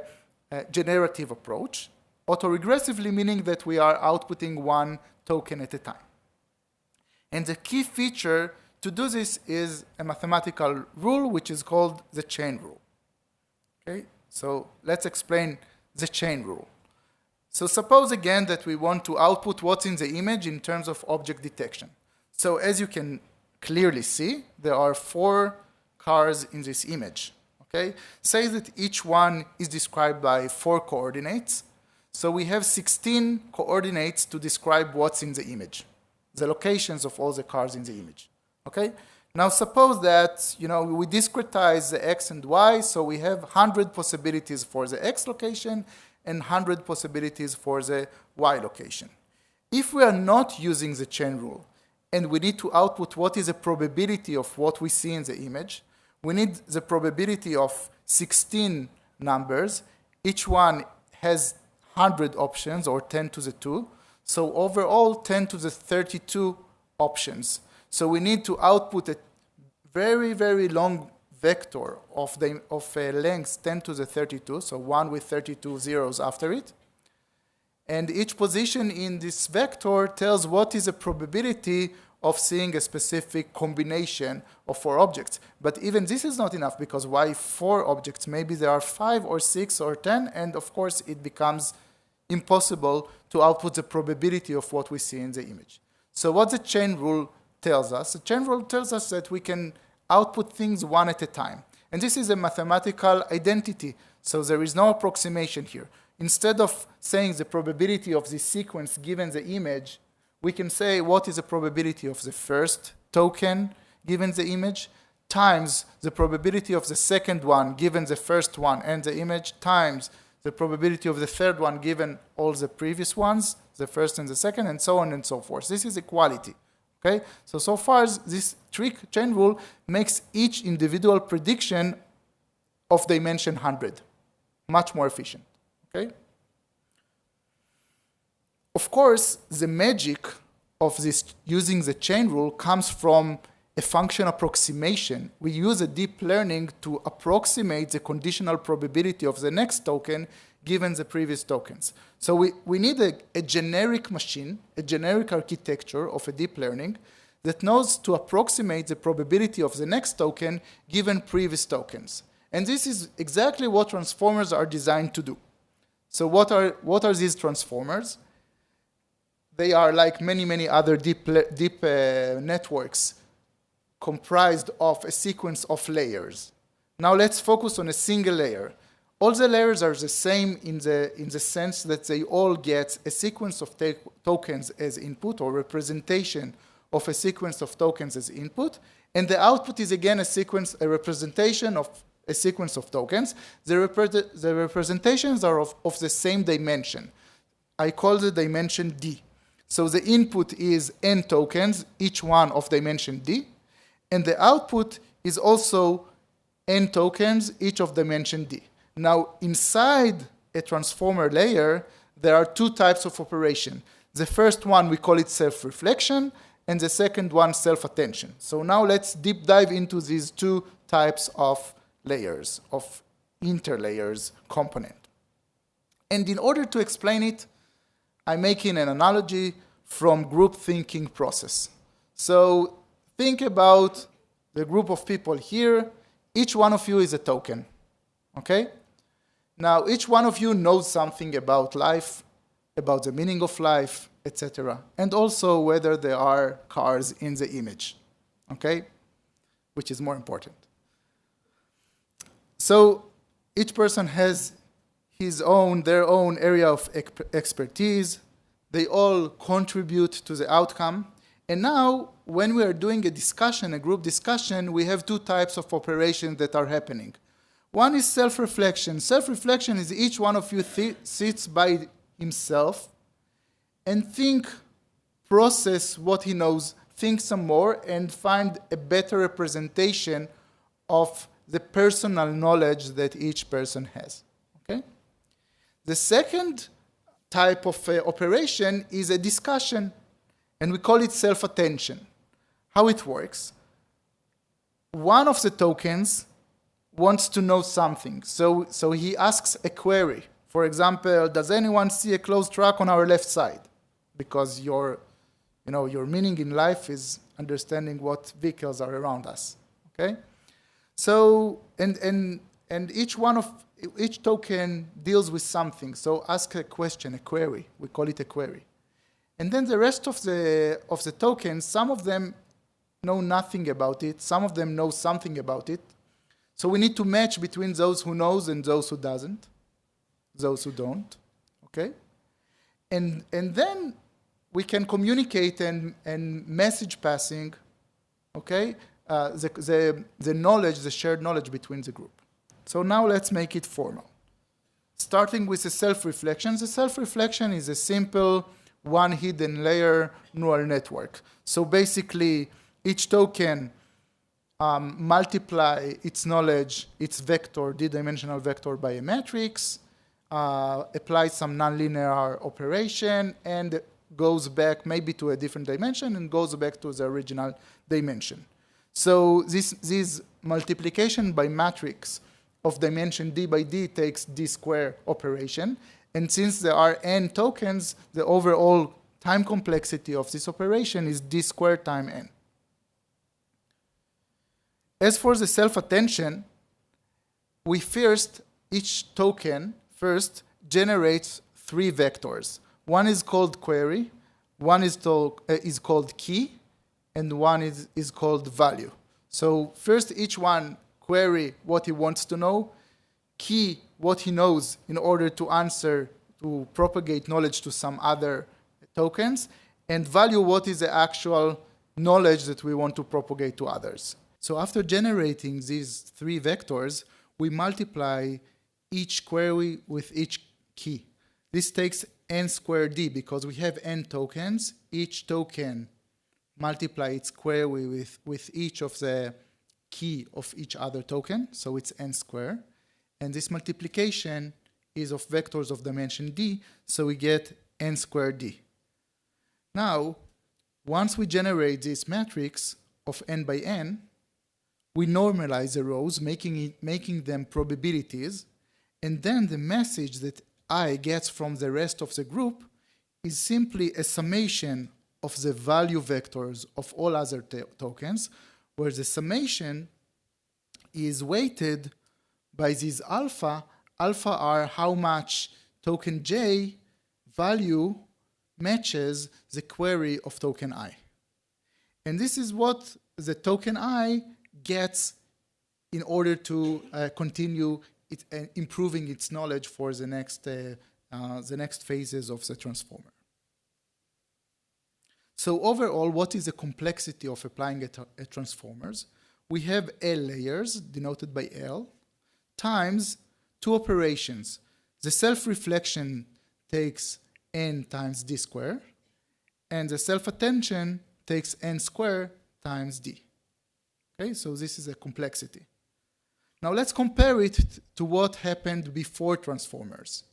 generative approach, autoregressively meaning that we are outputting 1 token at a time. And the key feature to do this is a mathematical rule which is called the chain rule. Okay? So let's explain the chain rule. So suppose again that we want to output what's in the image in terms of object detection. So as you can clearly see, there are 4 cars in this image. Okay? Say that each one is described by 4 coordinates. So we have 16 coordinates to describe what's in the image, the locations of all the cars in the image. Okay? Now suppose that we discretize the x and y, so we have 100 possibilities for the x location and 100 possibilities for the y location. If we are not using the chain rule and we need to output what is the probability of what we see in the image, we need the probability of 16 numbers. Each one has 100 options, or 10 to the 2. So overall, 10 to the 32 options. So we need to output a very, very long vector of a length 10 to the 32, so 1 with 32 zeros after it. And each position in this vector tells what is the probability of seeing a specific combination of 4 objects. But even this is not enough, because why 4 objects? Maybe there are 5 or 6 or 10, and of course it becomes impossible to output the probability of what we see in the image. So what the chain rule tells us? The chain rule tells us that we can output things 1 at a time. And this is a mathematical identity, so there is no approximation here. Instead of saying the probability of this sequence given the image, we can say what is the probability of the first token given the image times the probability of the second one given the first one and the image times the probability of the third one given all the previous ones, the first and the second, and so on and so forth. This is equality. Okay? So far, this trick chain rule makes each individual prediction of dimension 100 much more efficient. Okay? Of course, the magic of this using the chain rule comes from a function approximation. We use a deep learning to approximate the conditional probability of the next token given the previous tokens. So we need a generic machine, a generic architecture of a deep learning that knows to approximate the probability of the next token given previous tokens. And this is exactly what transformers are designed to do. So what are these transformers? They are like many other deep networks comprised of a sequence of layers. Now let's focus on a single layer. All the layers are the same in the sense that they all get a sequence of tokens as input or representation of a sequence of tokens as input. And the output is again a representation of a sequence of tokens. The representations are of the same dimension. I call the dimension D. So the input is n tokens, each one of dimension D, and the output is also n tokens, each of dimension D. Now, inside a transformer layer, there are two types of operation. The first one, we call it self-reflection, and the second one, self-attention. So now let's deep dive into these two types of layers, of interlayers component. And in order to explain it, I'm making an analogy from group thinking process. So think about the group of people here. Each one of you is a token, okay? Now, each one of you knows something about life, about the meaning of life, etc., and also whether there are cars in the image, okay? Which is more important. So each person has their own area of expertise. They all contribute to the outcome. And now, when we are doing a group discussion, we have two types of operations that are happening. One is self-reflection. Self-reflection is each one of you sits by himself and process what he knows, think some more, and find a better representation of the personal knowledge that each person has. Okay? The second type of operation is a discussion, and we call it self-attention. How it works? One of the tokens wants to know something, so he asks a query. For example, does anyone see a closed truck on our left side? Because your meaning in life is understanding what vehicles are around us. Okay? So and each token deals with something. So ask a question, a query. We call it a query. And then the rest of the tokens, some of them know nothing about it. Some of them know something about it. So we need to match between those who knows and those who doesn't, those who don't. Okay? And then we can communicate and message passing, okay, the knowledge, the shared knowledge between the group. So now let's make it formal. Starting with the self-reflection. The self-reflection is a simple one hidden layer neural network. So basically, each token multiply its knowledge, its vector, d-dimensional vector by a matrix, applies some nonlinear operation, and goes back maybe to a different dimension and goes back to the original dimension. So this multiplication by matrix of dimension d by d takes d square operation. And since there are n tokens, the overall time complexity of this operation is d squared times n. As for the self-attention, each token first generates three vectors. One is called query, one is called key, and one is called value. So first each one query what he wants to know, key what he knows in order to propagate knowledge to some other tokens, and value what is the actual knowledge that we want to propagate to others. So after generating these three vectors, we multiply each query with each key. This takes n squared d because we have n tokens. Each token multiply its query with each of the key of each other token, so it's n squared. And this multiplication is of vectors of dimension d, so we get n squared d. Now, once we generate this matrix of n by n, we normalize the rows, making them probabilities, and then the message that I gets from the rest of the group is simply a summation of the value vectors of all other tokens, where the summation is weighted by this alpha. Alpha are how much token j value matches the query of token I. And this is what the token I gets in order to continue improving its knowledge for the next phases of the transformer. So overall, what is the complexity of applying a transformers? We have L layers, denoted by L, times two operations. The self-reflection takes n times d squared, and the self-attention takes n squared times d. Okay, so this is a complexity. Now let's compare it to what happened before transformers.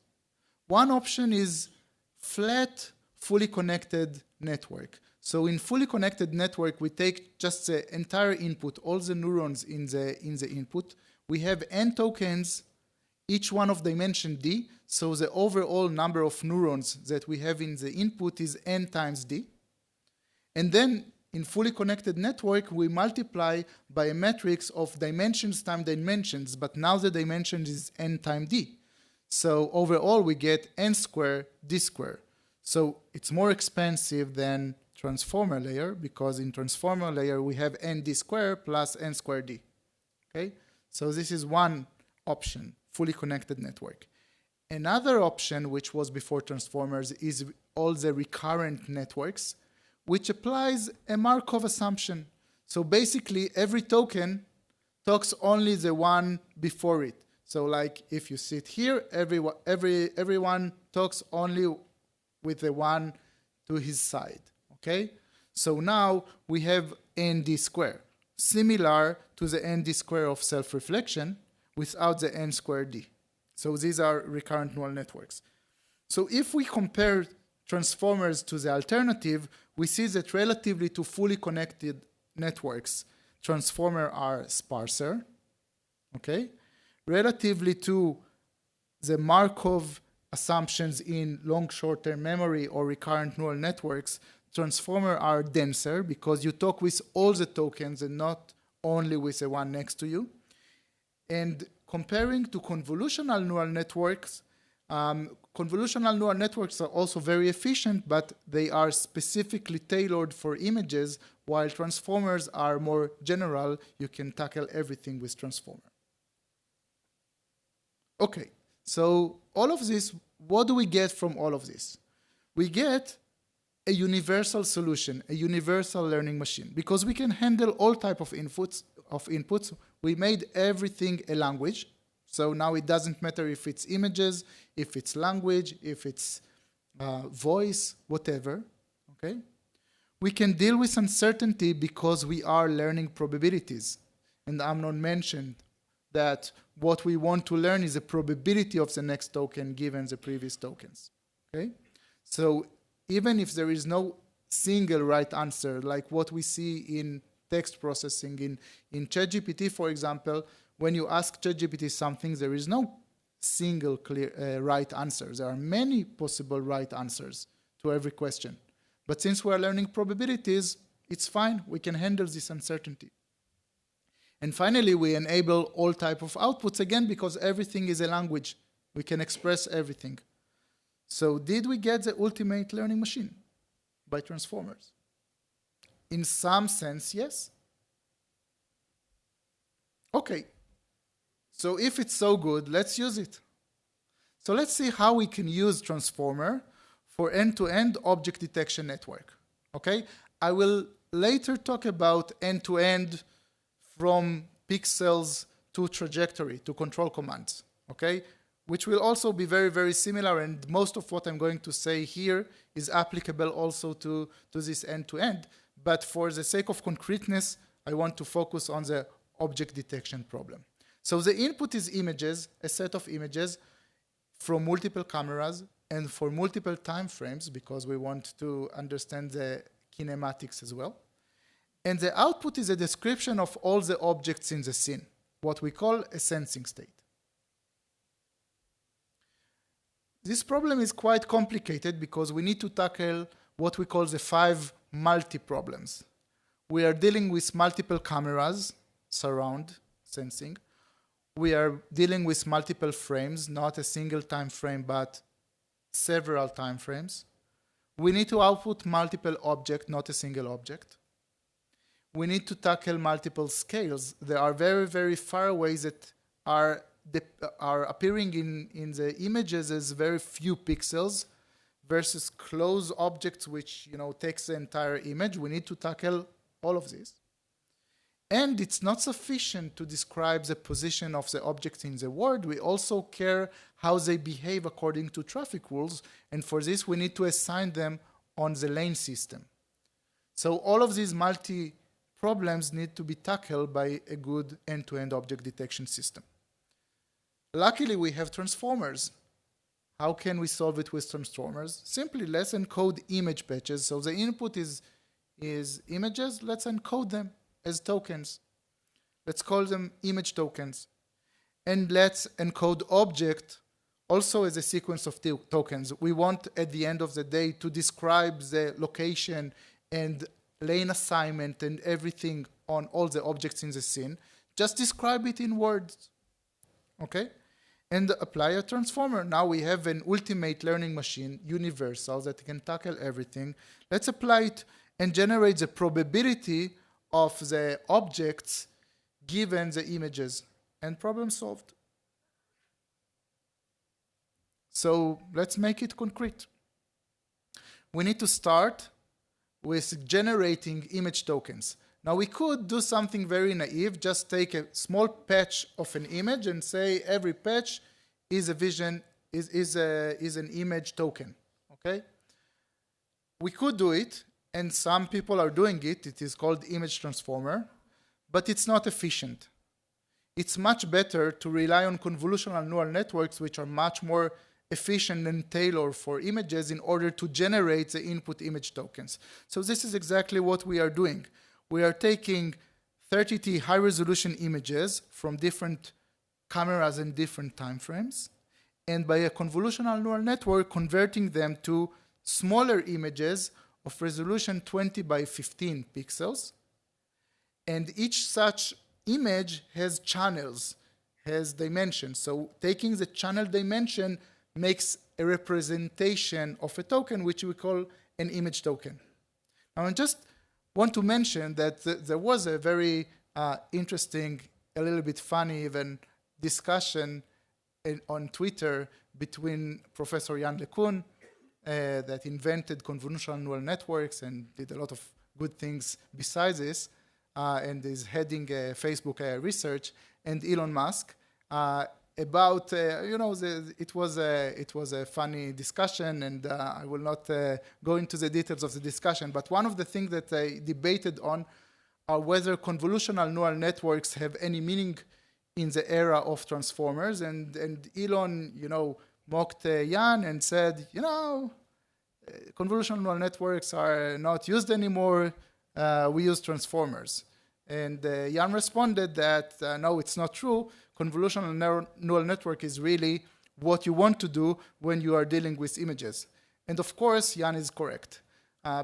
One option is flat, fully connected network. So in fully connected network, we take just the entire input, all the neurons in the input. We have n tokens, each one of dimension d. So the overall number of neurons that we have in the input is n times d. And then in fully connected network, we multiply by a matrix of dimensions times dimensions, but now the dimension is n times d. So overall, we get n squared d squared. So it's more expensive than transformer layer, because in transformer layer, we have n d squared plus n squared d. Okay? So this is one option, fully connected network. Another option, which was before transformers, is all the recurrent networks, which applies a Markov assumption. So basically, every token talks only the one before it. So like if you sit here, everyone talks only with the one to his side. Okay? So now we have nd squared, similar to the nd squared of self-reflection without the n squared d. So these are recurrent neural networks. So if we compare transformers to the alternative, we see that relatively to fully connected networks, transformers are sparser. Okay? Relatively to the Markov assumptions in long short-term memory or recurrent neural networks, transformers are denser because you talk with all the tokens and not only with the one next to you. And comparing to convolutional neural networks, convolutional neural networks are also very efficient, but they are specifically tailored for images, while transformers are more general. You can tackle everything with transformer. Okay, so all of this, what do we get from all of this? We get a universal solution, a universal learning machine, because we can handle all type of inputs. We made everything a language. So now it doesn't matter if it's images, if it's language, if it's voice, whatever. Okay? We can deal with uncertainty because we are learning probabilities. And Amnon mentioned that what we want to learn is the probability of the next token given the previous tokens. Okay? So even if there is no single right answer, like what we see in text processing, in ChatGPT, for example, when you ask ChatGPT something, there is no single clear right answer. There are many possible right answers to every question. But since we are learning probabilities, it's fine. We can handle this uncertainty. And finally, we enable all type of outputs, again, because everything is a language. We can express everything. So did we get the ultimate learning machine by transformers? In some sense, yes. Okay. So if it's so good, let's use it. So let's see how we can use transformer for end-to-end object detection network. Okay? I will later talk about end-to-end from pixels to trajectory, to control commands. Okay? which will also be very, very similar, and most of what I'm going to say here is applicable also to this end-to-end. But for the sake of concreteness, I want to focus on the object detection problem. So the input is images, a set of images from multiple cameras and for multiple time frames, because we want to understand the kinematics as well. And the output is a description of all the objects in the scene, what we call a sensing state. This problem is quite complicated because we need to tackle what we call the 5 multi-problems. We are dealing with multiple cameras, surround sensing. We are dealing with multiple frames, not a single time frame, but several time frames. We need to output multiple objects, not a single object. We need to tackle multiple scales. There are very, very far away that are appearing in the images as very few pixels versus close objects, which takes the entire image. We need to tackle all of this. And it's not sufficient to describe the position of the objects in the world. We also care how they behave according to traffic rules. And for this, we need to assign them on the lane system. So all of these multi-problems need to be tackled by a good end-to-end object detection system. Luckily, we have transformers. How can we solve it with transformers? Simply, let's encode image patches. So the input is images. Let's encode them as tokens. Let's call them image tokens. And let's encode object also as a sequence of tokens. We want, at the end of the day, to describe the location and lane assignment and everything on all the objects in the scene. Just describe it in words. Okay? And apply a transformer. Now we have an ultimate learning machine, universal, that can tackle everything. Let's apply it and generate the probability of the objects given the images. And problem solved. So let's make it concrete. We need to start with generating image tokens. Now we could do something very naive, just take a small patch of an image and say every patch is an image token. Okay? We could do it, and some people are doing it. It is called image transformer, but it's not efficient. It's much better to rely on convolutional neural networks, which are much more efficient and tailored for images in order to generate the input image tokens. So this is exactly what we are doing. We are taking 30T high-resolution images from different cameras and different time frames, and by a convolutional neural network, converting them to smaller images of resolution 20 by 15 pixels. And each such image has channels, has dimensions. So taking the channel dimension makes a representation of a token, which we call an image token. Now, I just want to mention that there was a very interesting, a little bit funny even, discussion on Twitter between Professor Jan LeCun, that invented convolutional neural networks and did a lot of good things besides this, and is heading Facebook AI research, and Elon Musk, about, it was a funny discussion, and I will not go into the details of the discussion, but one of the things that I debated on are whether convolutional neural networks have any meaning in the era of transformers, and Elon, mocked Jan and said, convolutional neural networks are not used anymore, we use transformers. And Jan responded that, no, it's not true. Convolutional neural network is really what you want to do when you are dealing with images. And of course, Jan is correct.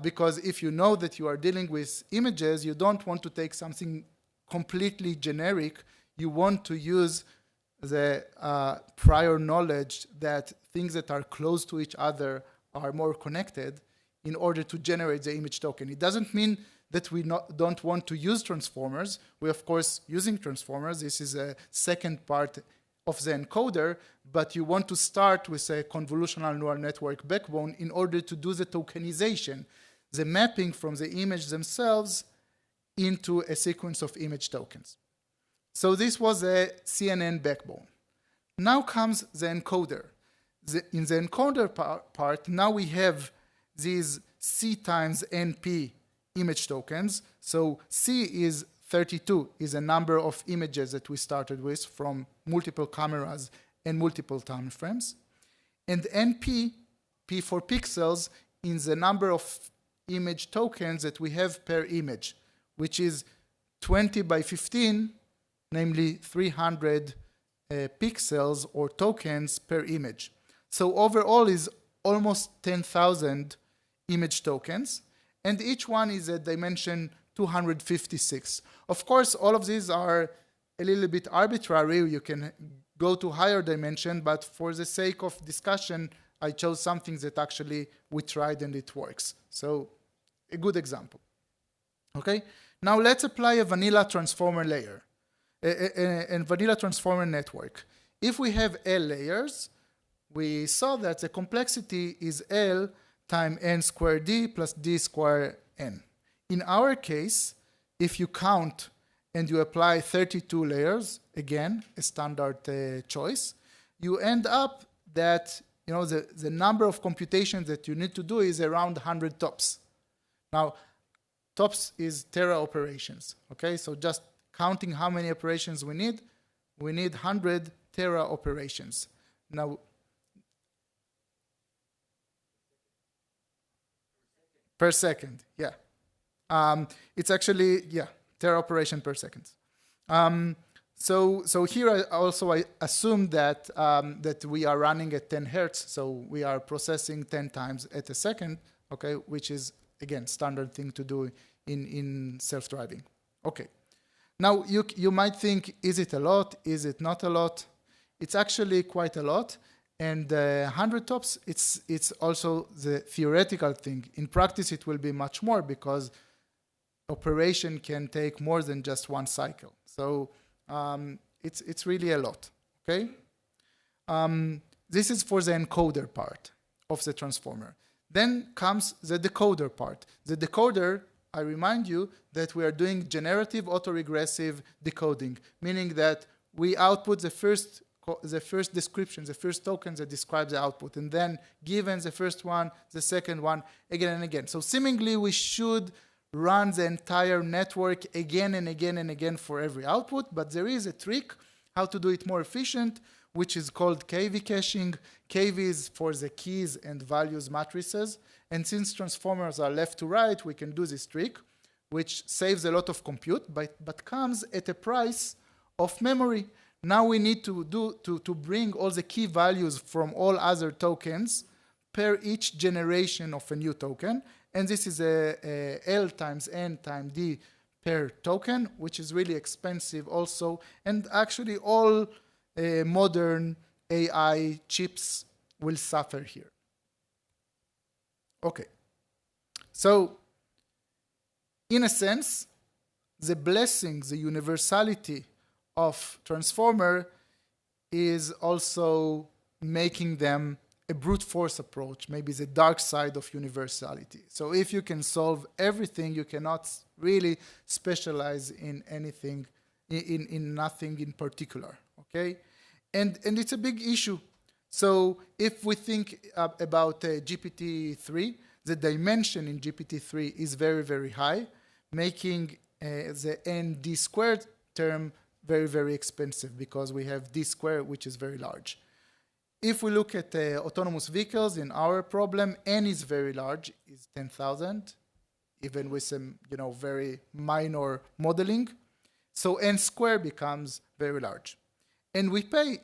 Because if you know that you are dealing with images, you don't want to take something completely generic. You want to use the prior knowledge that things that are close to each other are more connected in order to generate the image token. It doesn't mean that we don't want to use transformers. We're, of course, using transformers. This is a second part of the encoder, but you want to start with a convolutional neural network backbone in order to do the tokenization, the mapping from the image themselves into a sequence of image tokens. So this was a CNN backbone. Now comes the encoder. In the encoder part, now we have these C times NP image tokens. So C is 32, is a number of images that we started with from multiple cameras and multiple time frames. And NP, P for pixels, is the number of image tokens that we have per image, which is 20 by 15, namely 300 pixels or tokens per image. So overall is almost 10,000 image tokens, and each one is at dimension 256. Of course, all of these are a little bit arbitrary. You can go to higher dimension, but for the sake of discussion, I chose something that actually we tried and it works. So a good example. Okay, now let's apply a vanilla transformer layer, a vanilla transformer network. If we have L layers, we saw that the complexity is L times n squared d plus d squared n. In our case, if you count and you apply 32 layers, again, a standard choice, you end up that the number of computations that you need to do is around 100 TOPS. Now, TOPS is tera operations, okay? So just counting how many operations we need 100 tera operations. Now, per second, yeah. It's actually, yeah, tera operation per second. So here I assume that, that we are running at 10 hertz, so we are processing 10 times at a second, okay, which is, again, standard thing to do in self-driving. Okay. Now, you might think, is it a lot? Is it not a lot? It's actually quite a lot. And 100 TOPS, it's also the theoretical thing. In practice, it will be much more because operation can take more than just one cycle. So it's really a lot, okay? This is for the encoder part of the transformer. Then comes the decoder part. The decoder, I remind you that we are doing generative auto-regressive decoding, meaning that we output the first description, the first token that describes the output, and then given the first one, the second one, again and again. So seemingly we should run the entire network again and again and again for every output, but there is a trick how to do it more efficient, which is called KV caching. KV is for the keys and values matrices, and since transformers are left to right, we can do this trick, which saves a lot of compute, but comes at a price of memory. Now we need to bring all the key values from all other tokens per each generation of a new token. And this is a L times N times D per token, which is really expensive also. And actually all modern AI chips will suffer here. Okay. So in a sense, the blessing, the universality of transformer is also making them a brute force approach, maybe the dark side of universality. So if you can solve everything, you cannot really specialize in anything, in nothing in particular, okay? And it's a big issue. So if we think about GPT-3, the dimension in GPT-3 is very, very high, making the ND squared term very, very expensive because we have D squared, which is very large. If we look at autonomous vehicles in our problem, N is very large, is 10,000, even with some very minor modeling. So N squared becomes very large. And we pay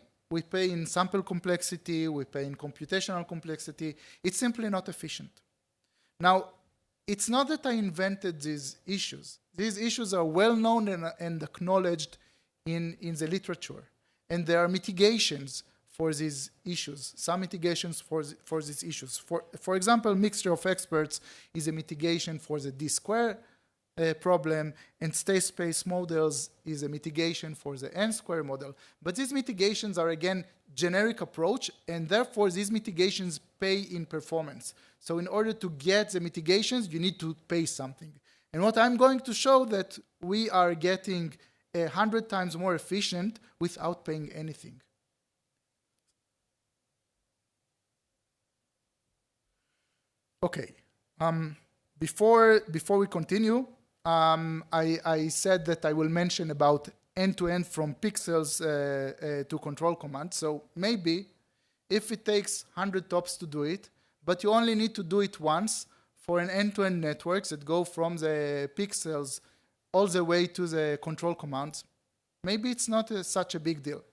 in sample complexity, we pay in computational complexity. It's simply not efficient. Now, it's not that I invented these issues. These issues are well known and acknowledged in the literature. And there are mitigations for these issues, some mitigations for these issues. For example, mixture of experts is a mitigation for the D square problem, and state space models is a mitigation for the N square model. But these mitigations are, again, generic approach, and therefore these mitigations pay in performance. So in order to get the mitigations, you need to pay something. And what I'm going to show that we are getting 100 times more efficient without paying anything. Okay. Before we continue, I said that I will mention about end-to-end from pixels to control command. So maybe if it takes 100 tops to do it, but you only need to do it once for an end-to-end networks that go from the pixels all the way to the control commands, maybe it's not such a big deal.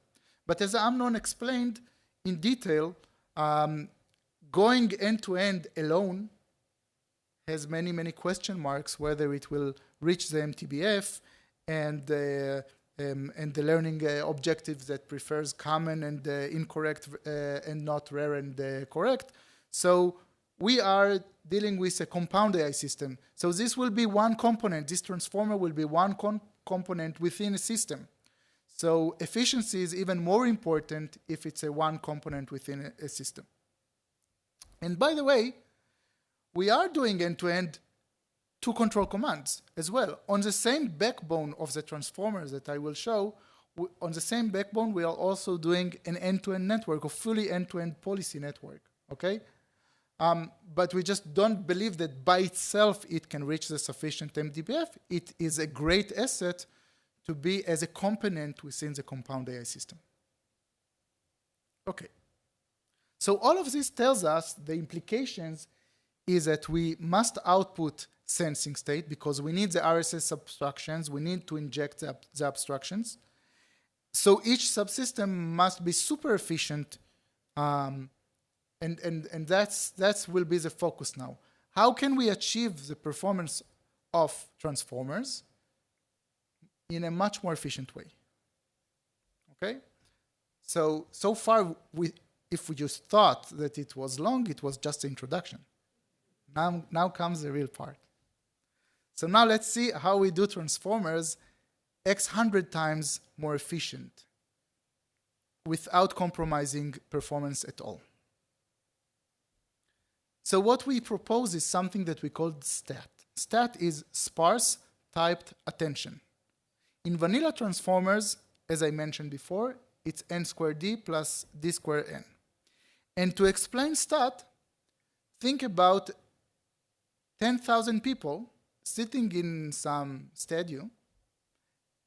But as Amnon explained in detail, going end-to-end alone has many, many question marks, whether it will reach the MTBF and the learning objectives that prefers common and incorrect and not rare and correct. So we are dealing with a compound AI system. So this will be one component. This transformer will be one component within a system. So efficiency is even more important if it's a one component within a system. And by the way, we are doing end-to-end two control commands as well. On the same backbone of the transformers that I will show, on the same backbone, we are also doing an end-to-end network, a fully end-to-end policy network, okay? But we just don't believe that by itself it can reach the sufficient MTBF. It is a great asset to be as a component within the compound AI system. Okay. So all of this tells us the implications is that we must output sensing state because we need the RSS abstractions. We need to inject the abstractions. So each subsystem must be super efficient, and that's will be the focus now. How can we achieve the performance of transformers in a much more efficient way? Okay? So far, if we just thought that it was long, it was just the introduction. Now comes the real part. So now let's see how we do transformers X 100 times more efficient without compromising performance at all. So what we propose is something that we call STAT. STAT is sparse typed attention. In vanilla transformers, as I mentioned before, it's n squared d plus d squared n. And to explain STAT, think about 10,000 people sitting in some stadium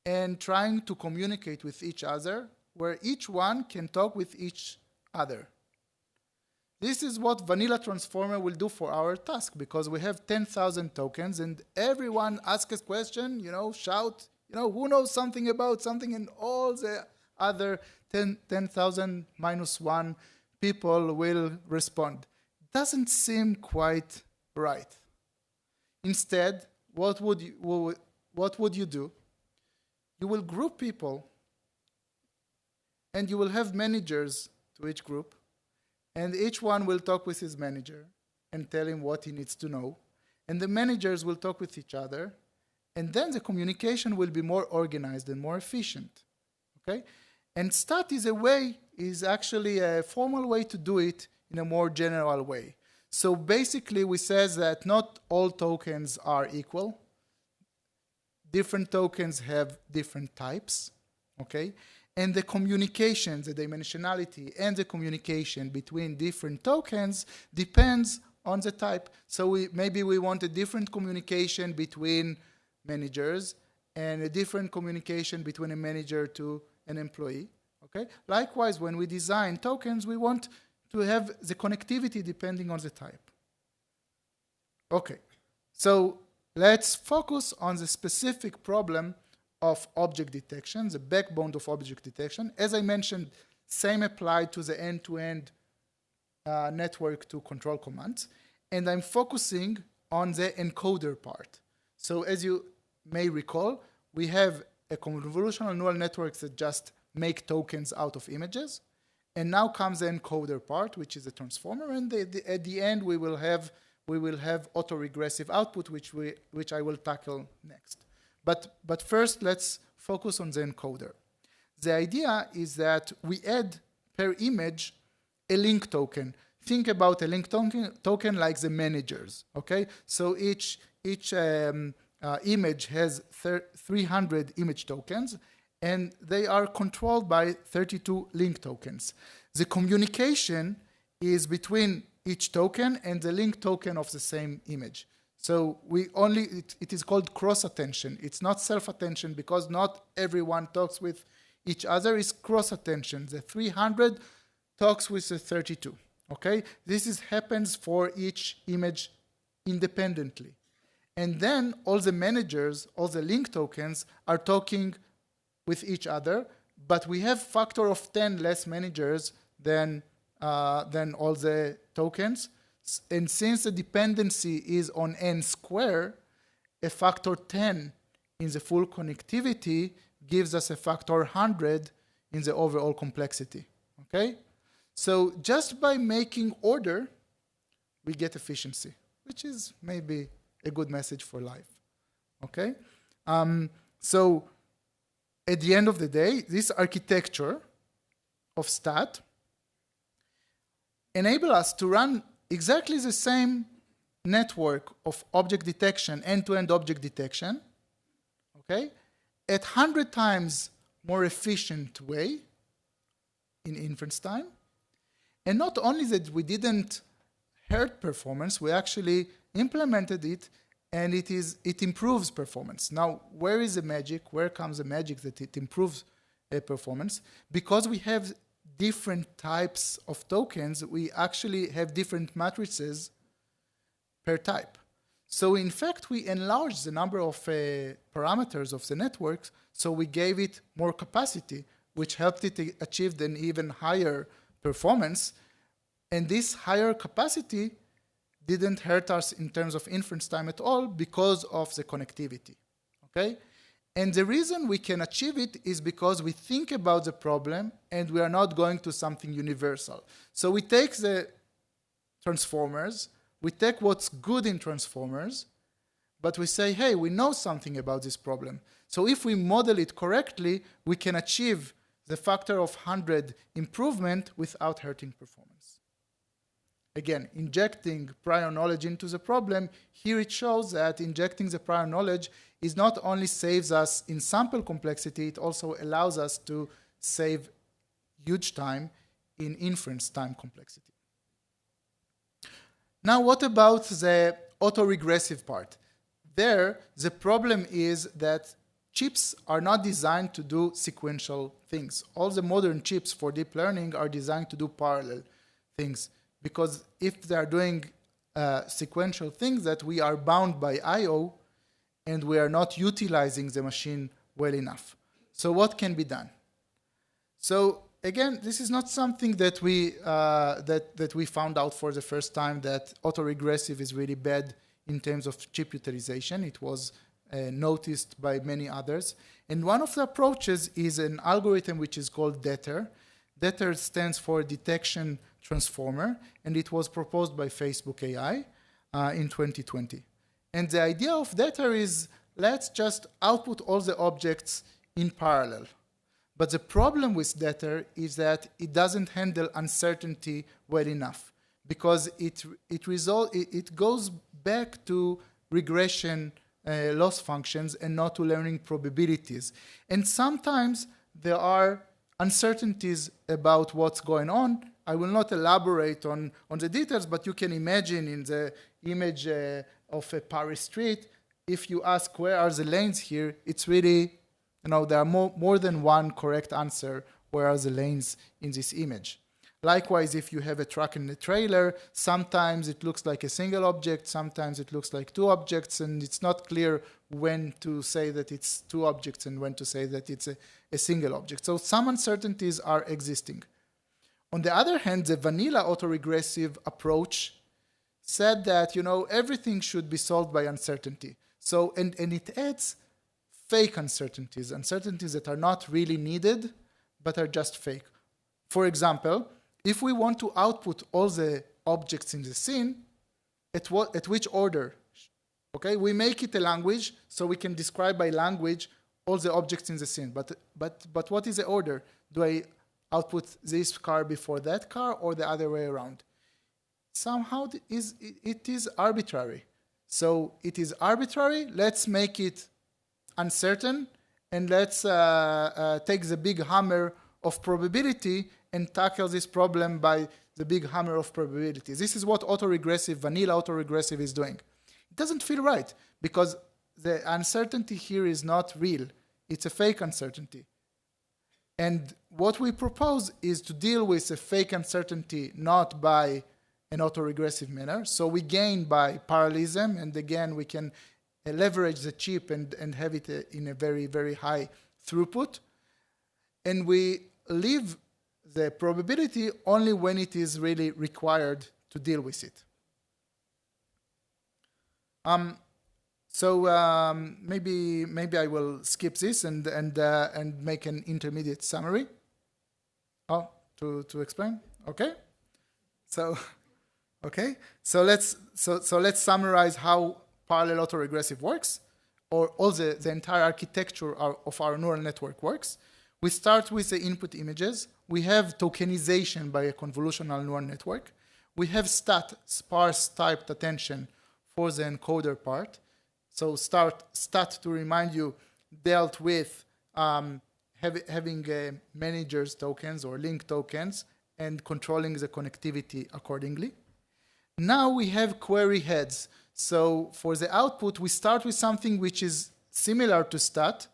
and trying to communicate with each other, where each one can talk with each other. This is what vanilla transformer will do for our task, because we have 10,000 tokens and everyone asks a question, shout, who knows something about something, and all the other 10,000 minus one people will respond. Doesn't seem quite right. Instead, what would you do? You will group people and you will have managers to each group, and each one will talk with his manager and tell him what he needs to know, and the managers will talk with each other, and then the communication will be more organized and more efficient. Okay? And STAT is actually a formal way to do it in a more general way. So basically, we say that not all tokens are equal. Different tokens have different types, okay? And the communication, the dimensionality, and the communication between different tokens depends on the type. So maybe we want a different communication between managers and a different communication between a manager to an employee, okay? Likewise, when we design tokens, we want to have the connectivity depending on the type. Okay, so let's focus on the specific problem of object detection, the backbone of object detection. As I mentioned, same applied to the end-to-end network to control commands. And I'm focusing on the encoder part. So as you may recall, we have a convolutional neural networks that just make tokens out of images. And now comes the encoder part, which is a transformer, and at the end we will have auto-regressive output, which I will tackle next. But first, let's focus on the encoder. The idea is that we add per image a link token. Think about a link token like the managers. Okay, so each image has 300 image tokens, and they are controlled by 32 link tokens. The communication is between each token and the link token of the same image. So it is called cross-attention. It's not self-attention because not everyone talks with each other. It's cross-attention. The 300 talks with the 32, okay? This happens for each image independently. And then all the managers, all the link tokens are talking with each other, but we have factor of 10 less managers than all the tokens. And since the dependency is on n square, a factor 10 in the full connectivity gives us a factor 100 in the overall complexity, okay? So just by making order, we get efficiency, which is maybe a good message for life, okay? So at the end of the day, this architecture of STAT enable us to run exactly the same network of object detection, end-to-end object detection, okay, at 100 times more efficient way in inference time. And not only that we didn't hurt performance, we actually implemented it, and it improves performance. Now, where is the magic? Where comes the magic that it improves performance? Because we have different types of tokens, we actually have different matrices per type. So in fact, we enlarged the number of parameters of the network, so we gave it more capacity, which helped it achieve an even higher performance. And this higher capacity didn't hurt us in terms of inference time at all because of the connectivity, okay? And the reason we can achieve it is because we think about the problem and we are not going to something universal. So we take the transformers, we take what's good in transformers, but we say, hey, we know something about this problem. So if we model it correctly, we can achieve the factor of 100 improvement without hurting performance. Again, injecting prior knowledge into the problem, here it shows that injecting the prior knowledge is not only saves us in sample complexity, it also allows us to save huge time in inference time complexity. Now, what about the auto-regressive part? There, the problem is that chips are not designed to do sequential things. All the modern chips for deep learning are designed to do parallel things. Because if they are doing sequential things, that we are bound by I/O, and we are not utilizing the machine well enough. So what can be done? So again, this is not something that we found out for the first time, that autoregressive is really bad in terms of chip utilization. It was noticed by many others. And one of the approaches is an algorithm which is called DETR. DETR stands for Detection Transformer, and it was proposed by Facebook AI in 2020. And the idea of DETR is, let's just output all the objects in parallel. But the problem with DETR is that it doesn't handle uncertainty well enough, because it goes back to regression loss functions and not to learning probabilities. And sometimes there are uncertainties about what's going on. I will not elaborate on the details, but you can imagine in the image of a Paris street, if you ask where are the lanes here, it's really, there are more than one correct answer where are the lanes in this image. Likewise, if you have a truck and a trailer, sometimes it looks like a single object, sometimes it looks like two objects, and it's not clear when to say that it's two objects and when to say that it's a single object. So some uncertainties are existing. On the other hand, the vanilla autoregressive approach said that, everything should be solved by uncertainty. So, and it adds fake uncertainties that are not really needed, but are just fake. For example, if we want to output all the objects in the scene, at which order? Okay, we make it a language, so we can describe by language all the objects in the scene. But what is the order? Do I output this car before that car, or the other way around? Somehow it is arbitrary. So it is arbitrary. Let's make it uncertain, and let's take the big hammer of probability and tackle this problem by the big hammer of probabilities. This is what autoregressive, vanilla autoregressive is doing. It doesn't feel right because the uncertainty here is not real. It's a fake uncertainty. And what we propose is to deal with a fake uncertainty not by an autoregressive manner. So we gain by parallelism, and again, we can leverage the chip and have it in a very, very high throughput. And we leave the probability only when it is really required to deal with it. Maybe I will skip this and make an intermediate summary. Oh, to explain? Okay. So let's summarize how parallel autoregressive works, or all the entire architecture of our neural network works. We start with the input images. We have tokenization by a convolutional neural network. We have sparse typed attention for the encoder part. So stat, to remind you, dealt with having managers tokens or link tokens and controlling the connectivity accordingly. Now we have query heads. So for the output, we start with something which is similar to stat.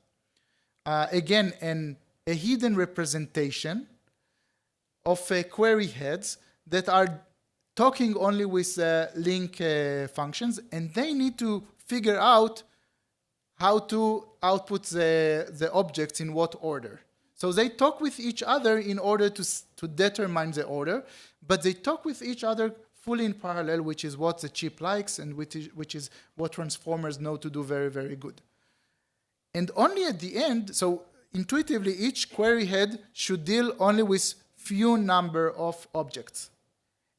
Again, a hidden representation of query heads that are talking only with link functions, and they need to figure out how to output the objects in what order. So they talk with each other in order to determine the order, but they talk with each other fully in parallel, which is what the chip likes and which is what transformers know to do very, very good. And only at the end, so intuitively, each query head should deal only with few number of objects.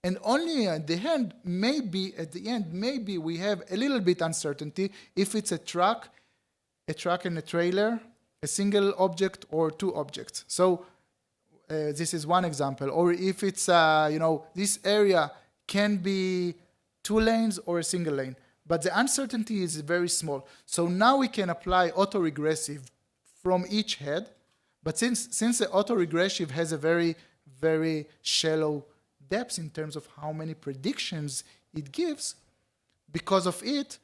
And only at the end, maybe we have a little bit uncertainty if it's a truck and a trailer, a single object or two objects. So this is one example. Or if it's, this area can be 2 lanes or a single lane. But the uncertainty is very small. So now we can apply autoregressive from each head. But since the autoregressive has a very, very shallow depth in terms of how many predictions it gives, because of it,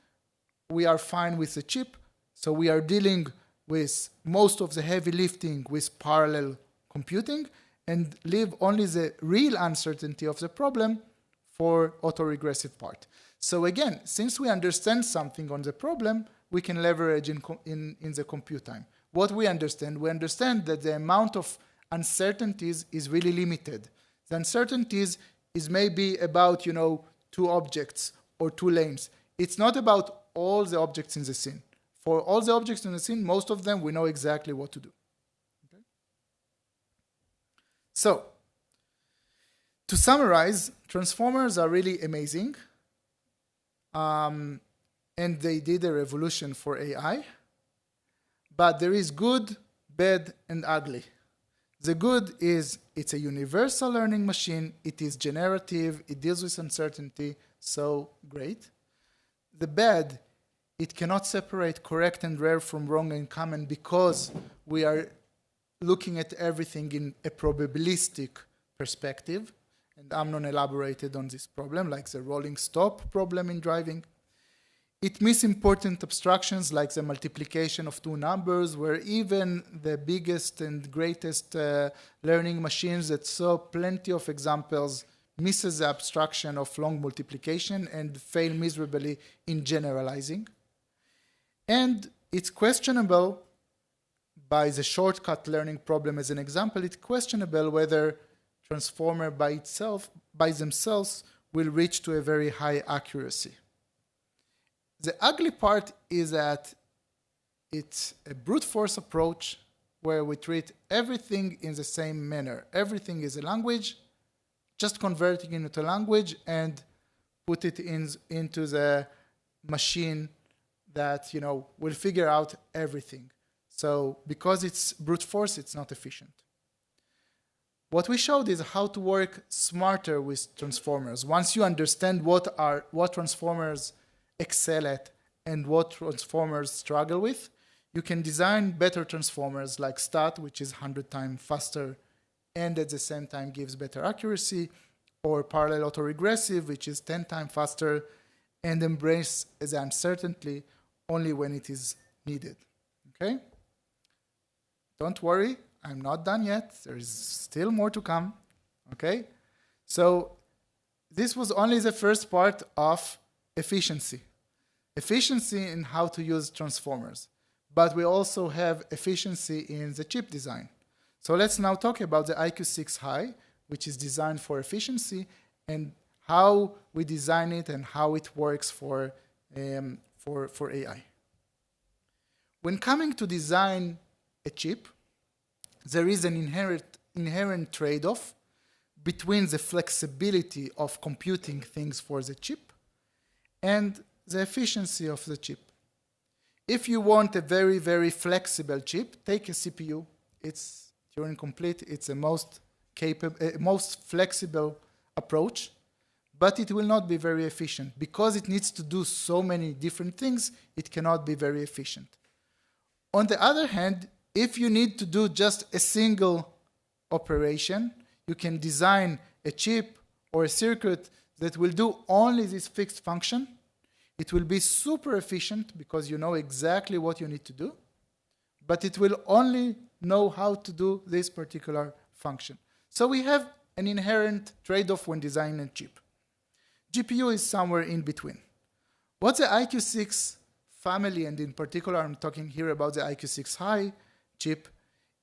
we are fine with the chip. So we are dealing with most of the heavy lifting with parallel computing and leave only the real uncertainty of the problem for autoregressive part. So again, since we understand something on the problem, we can leverage in the compute time. What we understand that the amount of uncertainties is really limited. The uncertainties is maybe about, 2 objects or 2 lanes. It's not about all the objects in the scene. For all the objects in the scene, most of them, we know exactly what to do. Okay? So, to summarize, transformers are really amazing. And they did a revolution for AI. But there is good, bad, and ugly. The good is it's a universal learning machine. It is generative. It deals with uncertainty. So great. The bad, it cannot separate correct and rare from wrong and common because we are looking at everything in a probabilistic perspective. And Amnon elaborated on this problem, like the rolling stop problem in driving. It misses important abstractions like the multiplication of 2 numbers, where even the biggest and greatest learning machines that saw plenty of examples misses the abstraction of long multiplication and fail miserably in generalizing. And it's questionable, by the shortcut learning problem as an example, it's questionable whether transformer by themselves will reach to a very high accuracy. The ugly part is that it's a brute force approach where we treat everything in the same manner. Everything is a language, just converting it into language and put it into the machine that will figure out everything. So because it's brute force, it's not efficient. What we showed is how to work smarter with transformers. Once you understand what transformers excel at and what transformers struggle with, you can design better transformers like stat, which is 100 times faster and at the same time gives better accuracy, or parallel auto-regressive, which is 10 times faster and embrace the uncertainty only when it is needed. Okay? Don't worry, I'm not done yet. There is still more to come. Okay? So this was only the first part of efficiency. Efficiency in how to use transformers. But we also have efficiency in the chip design. So let's now talk about the EyeQ6 High, which is designed for efficiency, and how we design it and how it works for AI. When coming to design a chip, there is an inherent trade-off between the flexibility of computing things for the chip and the efficiency of the chip. If you want a very, very flexible chip, take a CPU. It's Turing complete. It's the most flexible approach, but it will not be very efficient. Because it needs to do so many different things, it cannot be very efficient. On the other hand, if you need to do just a single operation, you can design a chip or a circuit that will do only this fixed function. It will be super efficient because you know exactly what you need to do, but it will only know how to do this particular function. So we have an inherent trade-off when designing a chip. GPU is somewhere in between. What the EyeQ6 family, and in particular I'm talking here about the EyeQ6 High chip,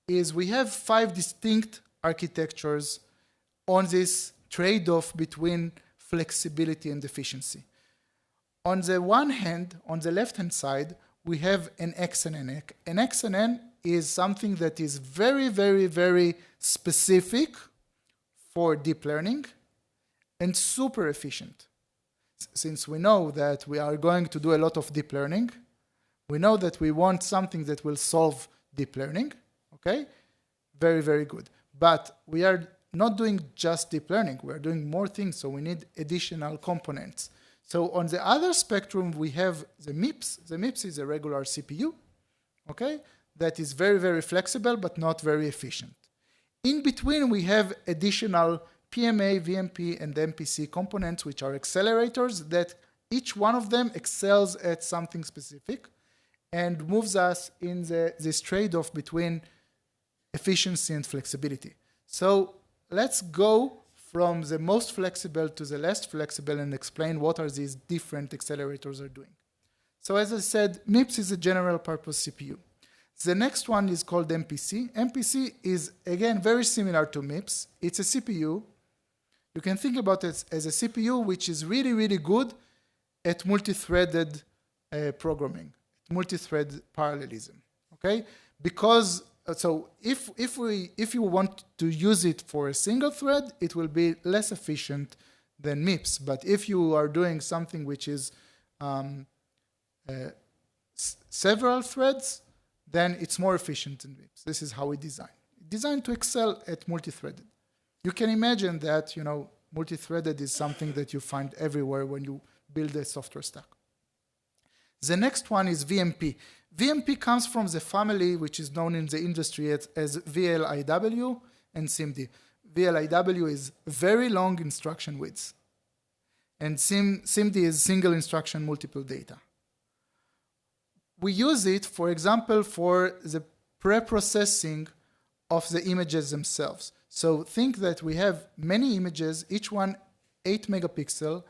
is we have 5 distinct architectures on this trade-off between flexibility and efficiency. On the one hand, on the left-hand side, we have an XNN. An XNN is something that is very, very, very specific for deep learning and super efficient. Since we know that we are going to do a lot of deep learning, we know that we want something that will solve deep learning, okay? Very, very good. But we are not doing just deep learning. We are doing more things, so we need additional components. So on the other spectrum, we have the MIPS. The MIPS is a regular CPU, okay? That is very, very flexible, but not very efficient. In between, we have additional PMA, VMP, and MPC components, which are accelerators that each one of them excels at something specific and moves us in this trade-off between efficiency and flexibility. So let's go from the most flexible to the less flexible and explain what are these different accelerators are doing. So as I said, MIPS is a general purpose CPU. The next one is called MPC. MPC is, again, very similar to MIPS. It's a CPU. You can think about it as a CPU which is really, really good at multi-threaded programming, multi-thread parallelism, okay? Because, so if you want to use it for a single thread, it will be less efficient than MIPS. But if you are doing something which is several threads, then it's more efficient than MIPS. This is how we design. Designed to excel at multi-threaded. You can imagine that, multi-threaded is something that you find everywhere when you build a software stack. The next one is VMP. VMP comes from the family which is known in the industry as VLIW and SIMD. VLIW is very long instruction widths, and SIMD is single instruction multiple data. We use it, for example, for the pre-processing of the images themselves. So think that we have many images, each one 8 megapixel,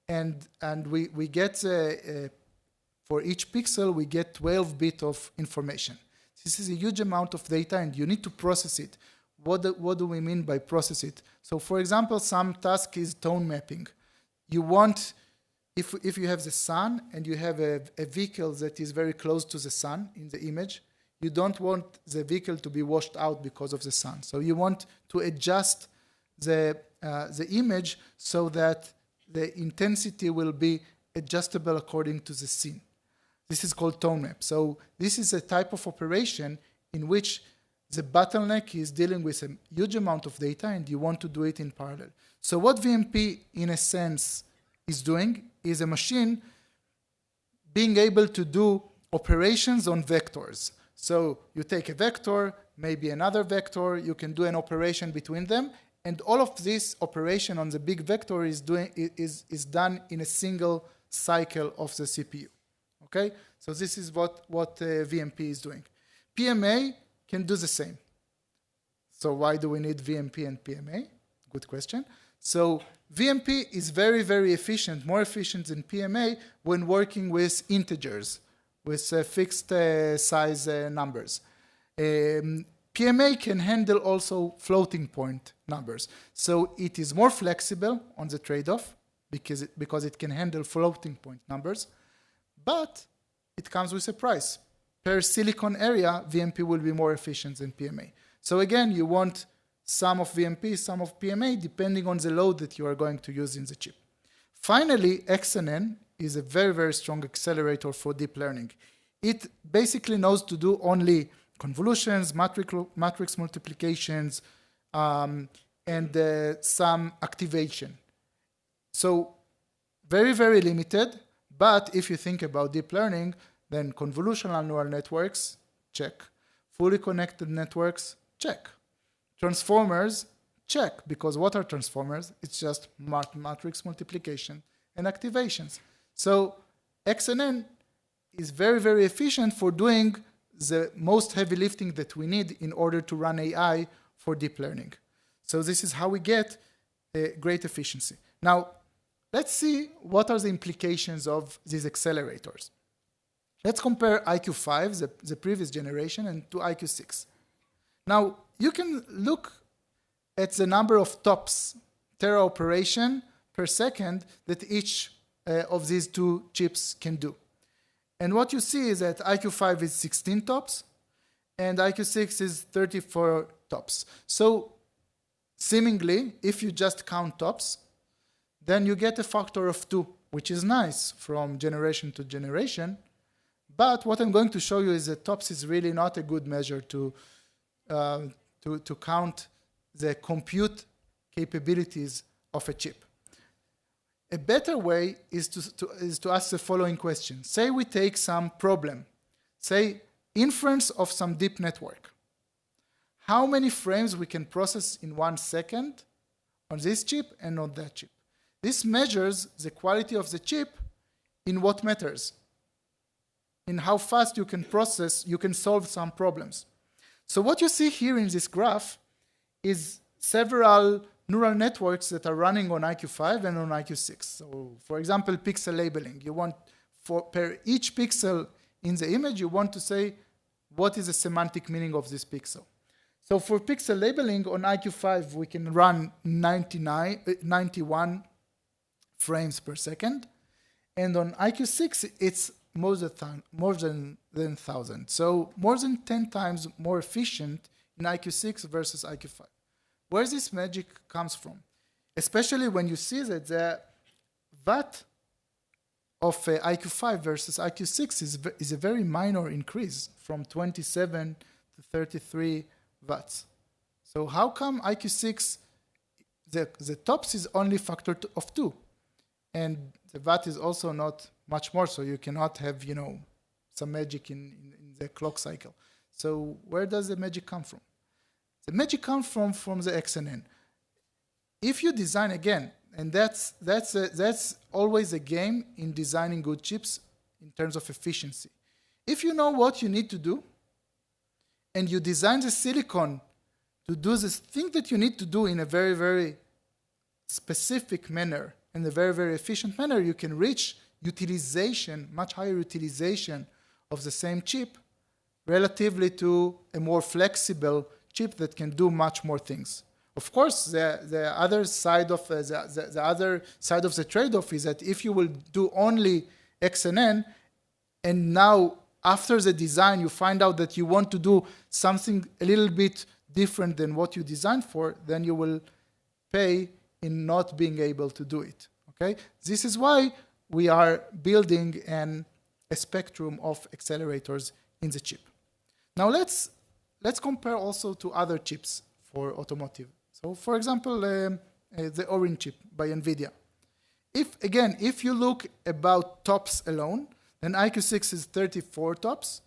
and we get, for each pixel, we get 12 bits of information. This is a huge amount of data, and you need to process it. What do we mean by process it? So for example, some task is tone mapping. You want, if you have the sun and you have a vehicle that is very close to the sun in the image, you don't want the vehicle to be washed out because of the sun. So you want to adjust the image so that the intensity will be adjustable according to the scene. This is called tone map. So this is a type of operation in which the bottleneck is dealing with a huge amount of data and you want to do it in parallel. So what VMP, in a sense, is doing is a machine being able to do operations on vectors. So you take a vector, maybe another vector. You can do an operation between them. And all of this operation on the big vector is done in a single cycle of the CPU. Okay? So this is what VMP is doing. PMA can do the same. So why do we need VMP and PMA? Good question. So VMP is very, very efficient, more efficient than PMA when working with integers, with fixed size numbers. PMA can handle also floating point numbers. So it is more flexible on the trade-off because it can handle floating point numbers, but it comes with a price. Per silicon area, VMP will be more efficient than PMA. So again, you want some of VMP, some of PMA, depending on the load that you are going to use in the chip. Finally, XNN is a very, very strong accelerator for deep learning. It basically knows to do only convolutions, matrix multiplications, and some activation. So very, very limited. But if you think about deep learning, then convolutional neural networks, check. Fully connected networks, check. Transformers, check. Because what are transformers? It's just matrix multiplication and activations. So XNN is very, very efficient for doing the most heavy lifting that we need in order to run AI for deep learning. So this is how we get a great efficiency. Now, let's see what are the implications of these accelerators. Let's compare EyeQ5, the previous generation, and to EyeQ6. Now, you can look at the number of TOPS, tera operation per second, that each of these two chips can do. And what you see is that EyeQ5 is 16 TOPS, and EyeQ6 is 34 TOPS. So, seemingly, if you just count TOPS, then you get a factor of 2, which is nice from generation to generation. But what I'm going to show you is that TOPS is really not a good measure to count the compute capabilities of a chip. A better way is to ask the following question. Say we take some problem, say inference of some deep network. How many frames we can process in 1 second on this chip and on that chip? This measures the quality of the chip in what matters, in how fast you can process, you can solve some problems. So what you see here in this graph is several neural networks that are running on EyeQ5 and on EyeQ6. So for example, pixel labeling. You want, per each pixel in the image, you want to say, what is the semantic meaning of this pixel? So for pixel labeling on EyeQ5, we can run 91 frames per second. And on EyeQ6, it's more than 1,000. So more than 10 times more efficient in EyeQ6 versus EyeQ5. Where this magic comes from? Especially when you see that the watt of EyeQ5 versus EyeQ6 is a very minor increase from 27 to 33 watts. So how come EyeQ6, the TOPS is only factor of 2? And the watt is also not much more, so you cannot have, some magic in the clock cycle. So where does the magic come from? The magic comes from the XNN. If you design again, and that's always a game in designing good chips in terms of efficiency. If you know what you need to do, and you design the silicon to do this thing that you need to do in a very, very specific manner, in a very, very efficient manner, you can reach utilization, much higher utilization of the same chip relatively to a more flexible chip that can do much more things. Of course, the other side of the trade-off is that if you will do only XNN, and now after the design you find out that you want to do something a little bit different than what you designed for, then you will pay in not being able to do it. Okay? This is why we are building a spectrum of accelerators in the chip. Now let's compare also to other chips for automotive. So for example, the Orin chip by NVIDIA. If you look about TOPS alone, then EyeQ6 is 34 TOPS,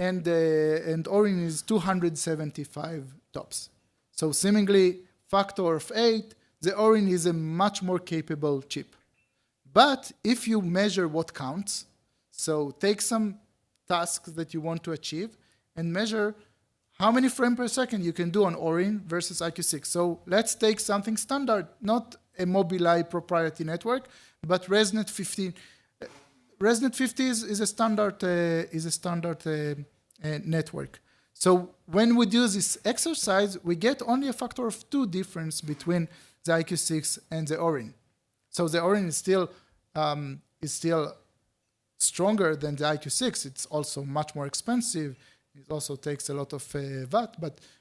and Orin is 275 TOPS. So seemingly factor of 8, the Orin is a much more capable chip. But if you measure what counts, so take some tasks that you want to achieve and measure how many frames per second you can do on Orin versus EyeQ6. So let's take something standard, not a Mobileye proprietary network, but ResNet 15. ResNet 50 is a standard network. So when we do this exercise, we get only a factor of 2 difference between the EyeQ6 and the Orin. So the Orin is still stronger than the EyeQ6. It's also much more expensive. It also takes a lot of watt.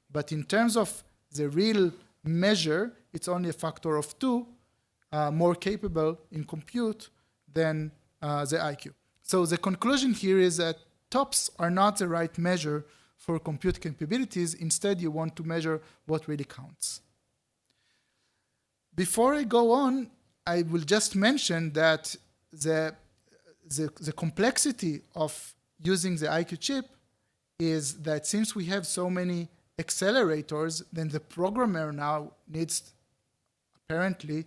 But in terms of the real measure, it's only a factor of 2 more capable in compute than the EyeQ. So the conclusion here is that TOPS are not the right measure for compute capabilities. Instead, you want to measure what really counts. Before I go on, I will just mention that the complexity of using the EyeQ chip is that since we have so many accelerators, then the programmer now needs, apparently,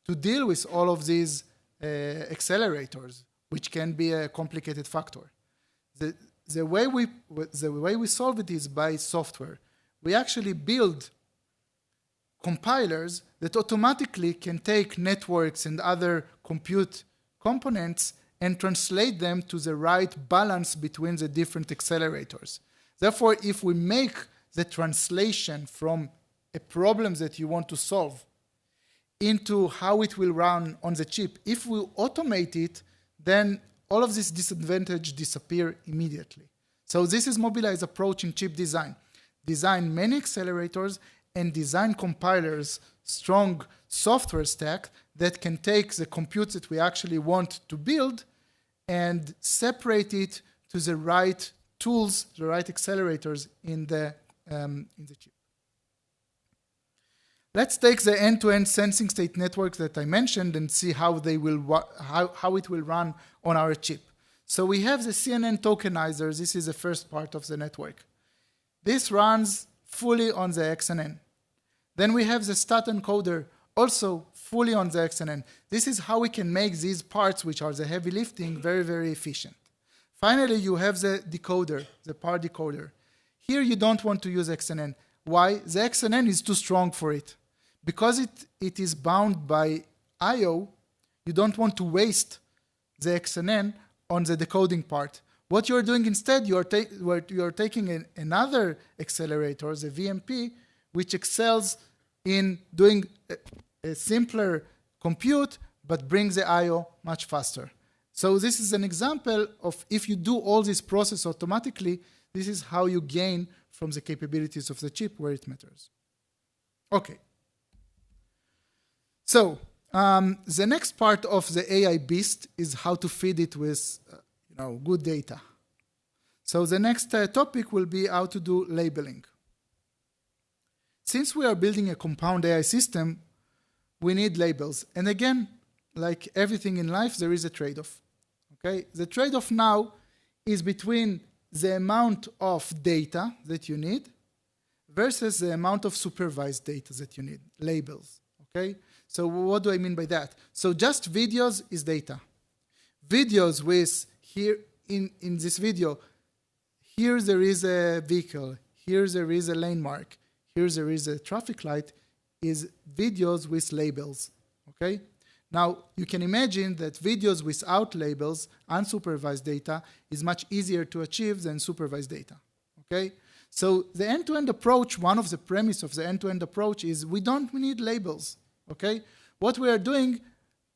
to deal with all of these accelerators, which can be a complicated factor. The way we solve it is by software. We actually build compilers that automatically can take networks and other compute components and translate them to the right balance between the different accelerators. Therefore, if we make the translation from a problem that you want to solve into how it will run on the chip, if we automate it, then all of this disadvantage disappear immediately. So this is Mobileye's approach in chip design. Design many accelerators and design compilers, strong software stack that can take the compute that we actually want to build and separate it to the right tools, the right accelerators in the chip. Let's take the end-to-end sensing state networks that I mentioned and see how it will run on our chip. So we have the CNN tokenizer. This is the first part of the network. This runs fully on the XNN. Then we have the stat encoder, also fully on the XNN. This is how we can make these parts, which are the heavy lifting, very, very efficient. Finally, you have the decoder, the power decoder. Here you don't want to use XNN. Why? The XNN is too strong for it. Because it is bound by I/O, you don't want to waste the XNN on the decoding part. What you're doing instead, you're taking another accelerator, the VMP, which excels in doing a simpler compute, but brings the I/O much faster. So this is an example of if you do all this process automatically, this is how you gain from the capabilities of the chip where it matters. Okay. So the next part of the AI beast is how to feed it with good data. So the next topic will be how to do labeling. Since we are building a compound AI system, we need labels. And again, like everything in life, there is a trade-off. Okay? The trade-off now is between the amount of data that you need versus the amount of supervised data that you need, labels. Okay? So what do I mean by that? So just videos is data. Videos with here in this video, here there is a vehicle, here there is a lane mark, here there is a traffic light, is videos with labels. Okay? Now you can imagine that videos without labels, unsupervised data, is much easier to achieve than supervised data. Okay? So the end-to-end approach, one of the premises of the end-to-end approach is we don't need labels. Okay? What we are doing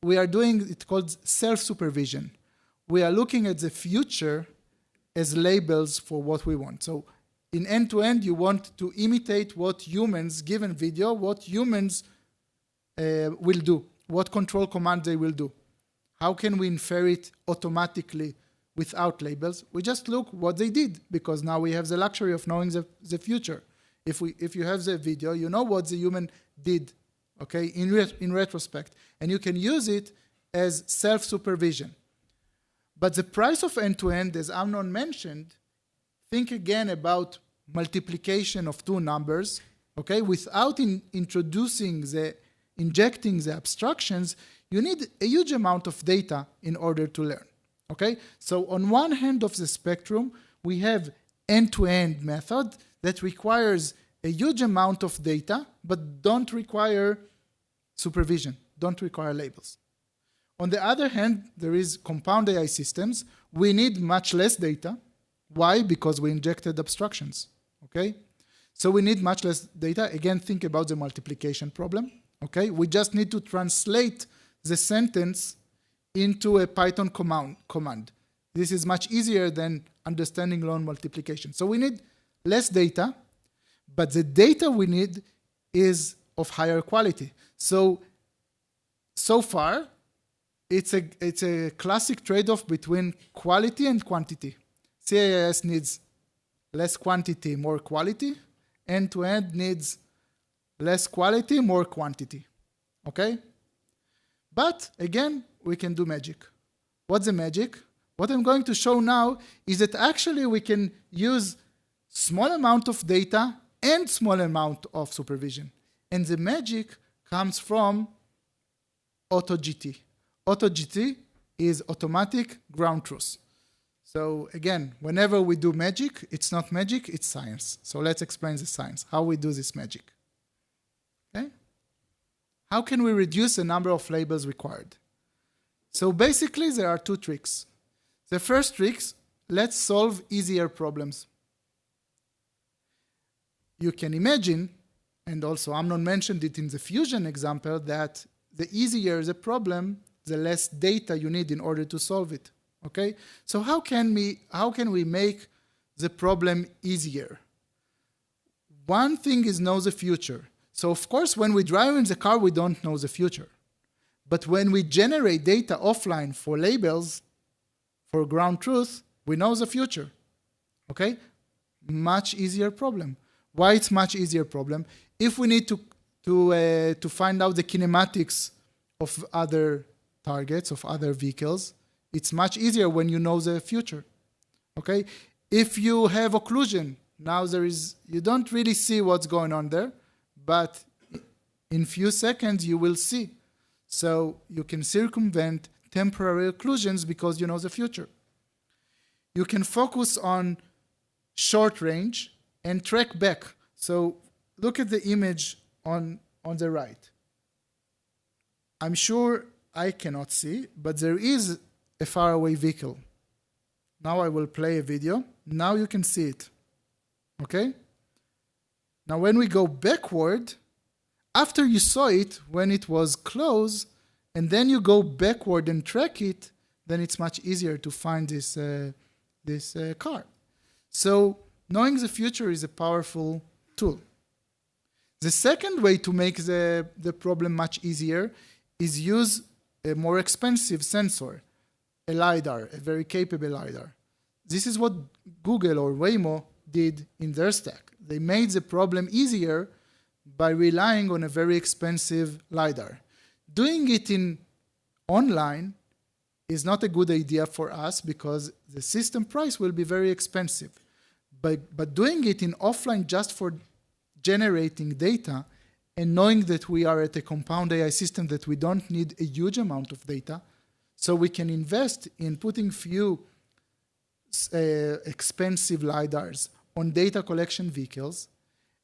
it's called self-supervision. We are looking at the future as labels for what we want. So in end-to-end, you want to imitate what humans, given video, what humans will do, what control command they will do. How can we infer it automatically without labels? We just look what they did, because now we have the luxury of knowing the future. If you have the video, you know what the human did, okay, in retrospect. And you can use it as self-supervision. But the price of end-to-end, as Amnon mentioned, think again about multiplication of two numbers, okay? Without injecting the abstractions, you need a huge amount of data in order to learn, okay? So on one hand of the spectrum, we have end-to-end method that requires a huge amount of data, but don't require supervision, don't require labels. On the other hand, there is compound AI systems. We need much less data. Why? Because we injected abstractions, okay? So we need much less data. Again, think about the multiplication problem, okay? We just need to translate the sentence into a Python command. This is much easier than understanding long multiplication. So we need less data, but the data we need is of higher quality. So far, it's a classic trade-off between quality and quantity. CAIS needs less quantity, more quality. End-to-end needs less quality, more quantity, okay? But again, we can do magic. What's the magic? What I'm going to show now is that actually we can use small amount of data and small amount of supervision. And the magic comes from AutoGT. AutoGT is automatic ground truth. So again, whenever we do magic, it's not magic, it's science. So let's explain the science, how we do this magic. Okay? How can we reduce the number of labels required? So basically, there are two tricks. The first trick, let's solve easier problems. You can imagine, and also Amnon mentioned it in the fusion example, that the easier the problem, the less data you need in order to solve it. Okay? So how can we make the problem easier? One thing is know the future. So of course, when we drive in the car, we don't know the future. But when we generate data offline for labels, for ground truth, we know the future. Okay? Much easier problem. Why it's much easier problem? If we need to find out the kinematics of other targets, of other vehicles, it's much easier when you know the future. Okay? If you have occlusion, now you don't really see what's going on there, but in few seconds you will see. So you can circumvent temporary occlusions because you know the future. You can focus on short range and track back. So look at the image on the right. I'm sure I cannot see, but there is a faraway vehicle. Now I will play a video. Now you can see it. Okay? Now when we go backward, after you saw it, when it was close, and then you go backward and track it, then it's much easier to find this car. So knowing the future is a powerful tool. The second way to make the problem much easier is use a more expensive sensor, a LiDAR, a very capable LiDAR. This is what Google or Waymo did in their stack. They made the problem easier by relying on a very expensive LiDAR. Doing it online is not a good idea for us because the system price will be very expensive. But doing it in offline just for generating data and knowing that we are at a compound AI system that we don't need a huge amount of data, so we can invest in putting few expensive LiDARs on data collection vehicles,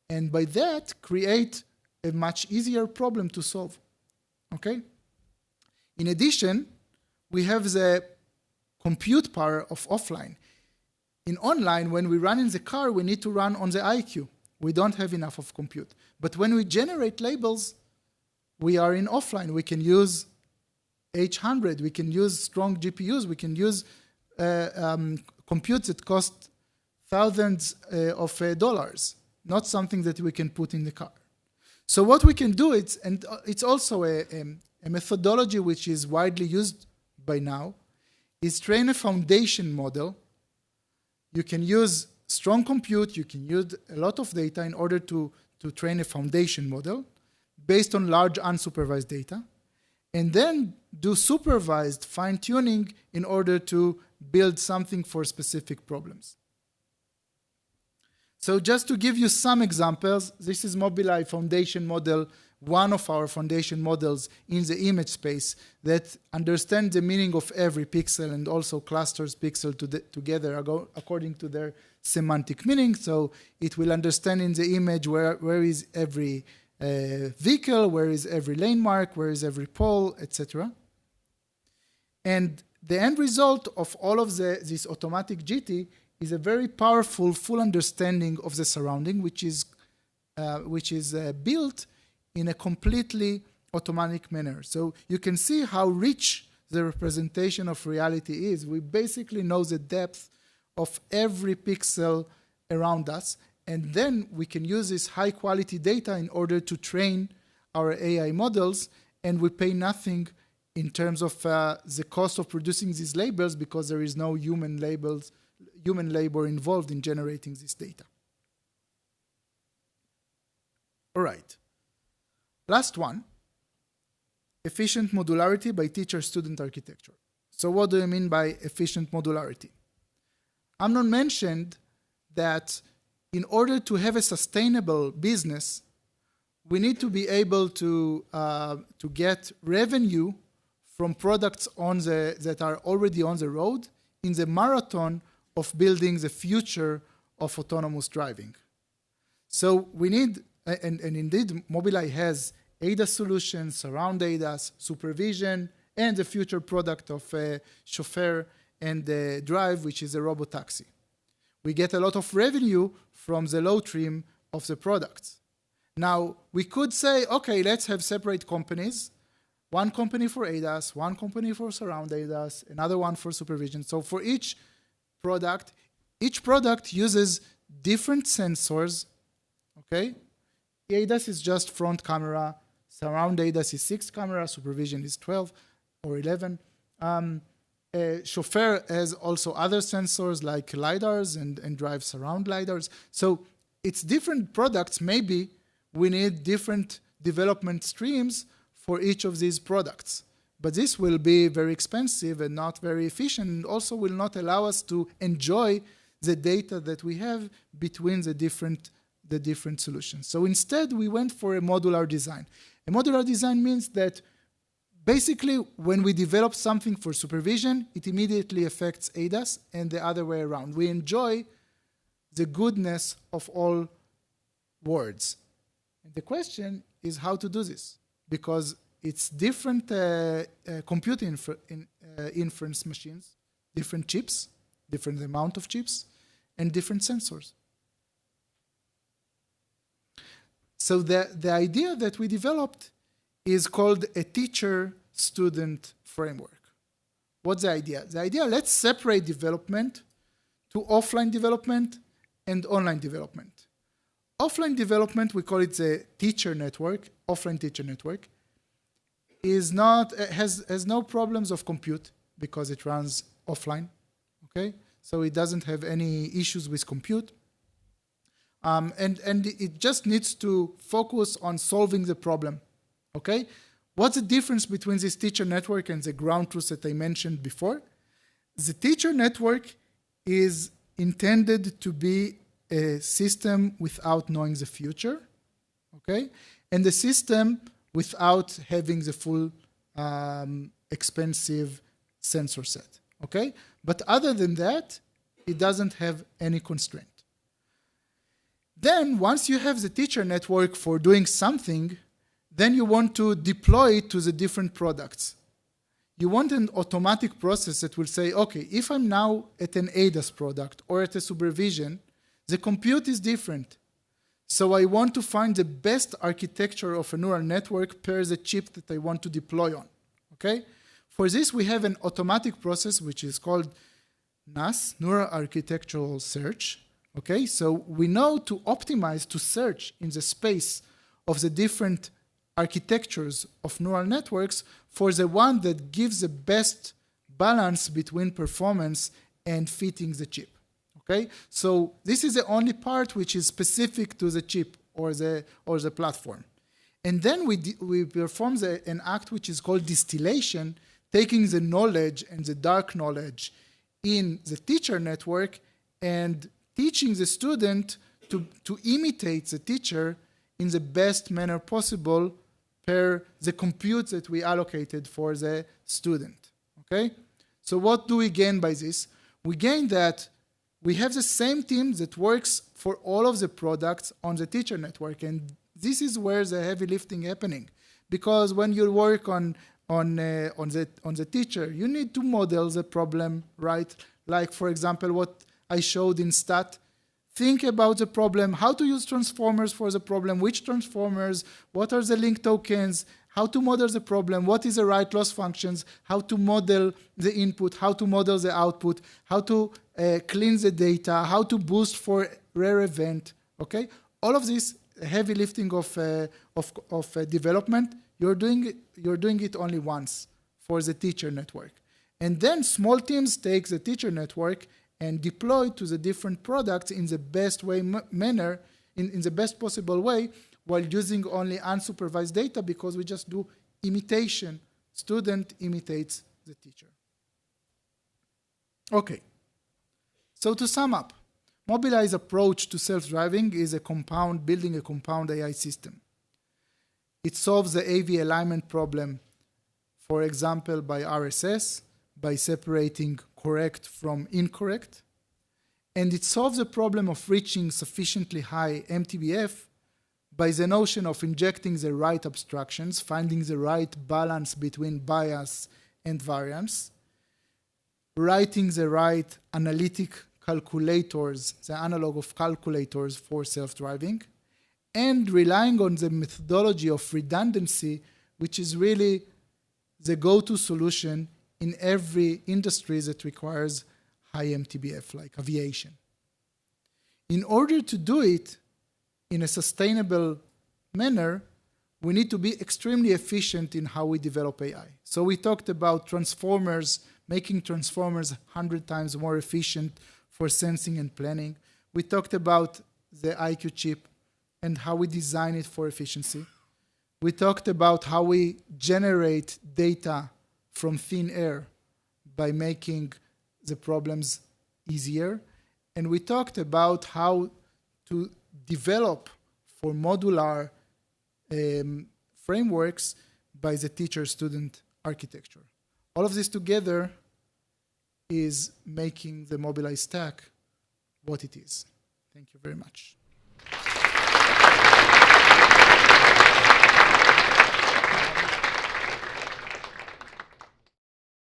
and by that create a much easier problem to solve. Okay? In addition, we have the compute power of offline. In online, when we run in the car, we need to run on the EyeQ. We don't have enough of compute. But when we generate labels, we are in offline. We can use H100. We can use strong GPUs. We can use compute that cost thousands of dollars, not something that we can put in the car. So what we can do, it's also a methodology which is widely used by now, is train a foundation model. You can use strong compute, you can use a lot of data in order to train a foundation model based on large unsupervised data, and then do supervised fine-tuning in order to build something for specific problems. So just to give you some examples, this is Mobileye foundation model, one of our foundation models in the image space that understands the meaning of every pixel and also clusters pixels together according to their semantic meaning. So it will understand in the image where is every vehicle, where is every lane mark, where is every pole, etc. And the end result of all of this automatic GT is a very powerful, full understanding of the surrounding, which is built in a completely automatic manner. So you can see how rich the representation of reality is. We basically know the depth of every pixel around us, and then we can use this high-quality data in order to train our AI models, and we pay nothing in terms of the cost of producing these labels because there is no human labor involved in generating this data. All right. Last one, efficient modularity by teacher-student architecture. So what do I mean by efficient modularity? Amnon mentioned that in order to have a sustainable business, we need to be able to get revenue from products that are already on the road in the marathon of building the future of autonomous driving. So we need, and indeed Mobileye has ADAS solutions, surround ADAS, supervision, and the future product of chauffeur and drive, which is a robotaxi. We get a lot of revenue from the low trim of the products. Now, we could say, okay, let's have separate companies, one company for ADAS, one company for surround ADAS, another one for supervision. So for each product uses different sensors, okay? ADAS is just front camera, surround ADAS is 6 cameras, supervision is 12 or 11. Chauffeur has also other sensors like LiDARs and drive surround LiDARs. So it's different products. Maybe we need different development streams for each of these products. But this will be very expensive and not very efficient, and also will not allow us to enjoy the data that we have between the different solutions. So instead, we went for a modular design. A modular design means that basically, when we develop something for supervision, it immediately affects ADAS and the other way around. We enjoy the goodness of all worlds. And the question is how to do this, because it's different compute inference machines, different chips, different amount of chips, and different sensors. So the idea that we developed is called a teacher-student framework. What's the idea? The idea, let's separate development to offline development and online development. Offline development, we call it the teacher network, offline teacher network, has no problems of compute because it runs offline, okay? So it doesn't have any issues with compute. And it just needs to focus on solving the problem, okay? What's the difference between this teacher network and the ground truth that I mentioned before? The teacher network is intended to be a system without knowing the future, okay? And the system without having the full expensive sensor set, okay? But other than that, it doesn't have any constraint. Then, once you have the teacher network for doing something, then you want to deploy it to the different products. You want an automatic process that will say, okay, if I'm now at an ADAS product or at a supervision, the compute is different. So I want to find the best architecture of a neural network per the chip that I want to deploy on, okay? For this, we have an automatic process, which is called NAS, Neural Architectural Search, okay? So we know to optimize, to search in the space of the different architectures of neural networks for the one that gives the best balance between performance and fitting the chip. Okay, so this is the only part which is specific to the chip or the platform, and then we perform an act which is called distillation, taking the knowledge and the dark knowledge in the teacher network and teaching the student to imitate the teacher in the best manner possible per the compute that we allocated for the student, okay? So what do we gain by this? We gain that we have the same team that works for all of the products on the teacher network, and this is where the heavy lifting happening. Because when you work on the teacher, you need to model the problem, right? Like, for example, what I showed in stat. Think about the problem, how to use transformers for the problem, which transformers, what are the link tokens, how to model the problem, what is the right loss functions, how to model the input, how to model the output, how to clean the data, how to boost for rare event, okay? All of this heavy lifting of development, you're doing it only once for the teacher network. And then small teams take the teacher network and deploy to the different products in the best manner, in the best possible way, while using only unsupervised data, because we just do imitation. Student imitates the teacher. Okay. So to sum up, Mobileye's approach to self-driving is building a compound AI system. It solves the AV alignment problem, for example, by RSS, by separating correct from incorrect. And it solves the problem of reaching sufficiently high MTBF by the notion of injecting the right abstractions, finding the right balance between bias and variance, writing the right analytic calculators, the analog of calculators for self-driving, and relying on the methodology of redundancy, which is really the go-to solution in every industry that requires high MTBF, like aviation. In order to do it in a sustainable manner, we need to be extremely efficient in how we develop AI. So we talked about transformers, making transformers 100 times more efficient for sensing and planning. We talked about the EyeQ chip and how we design it for efficiency. We talked about how we generate data from thin air by making the problems easier. And we talked about how to develop for modular frameworks by the teacher-student architecture. All of this together is making the Mobileye stack what it is. Thank you very much.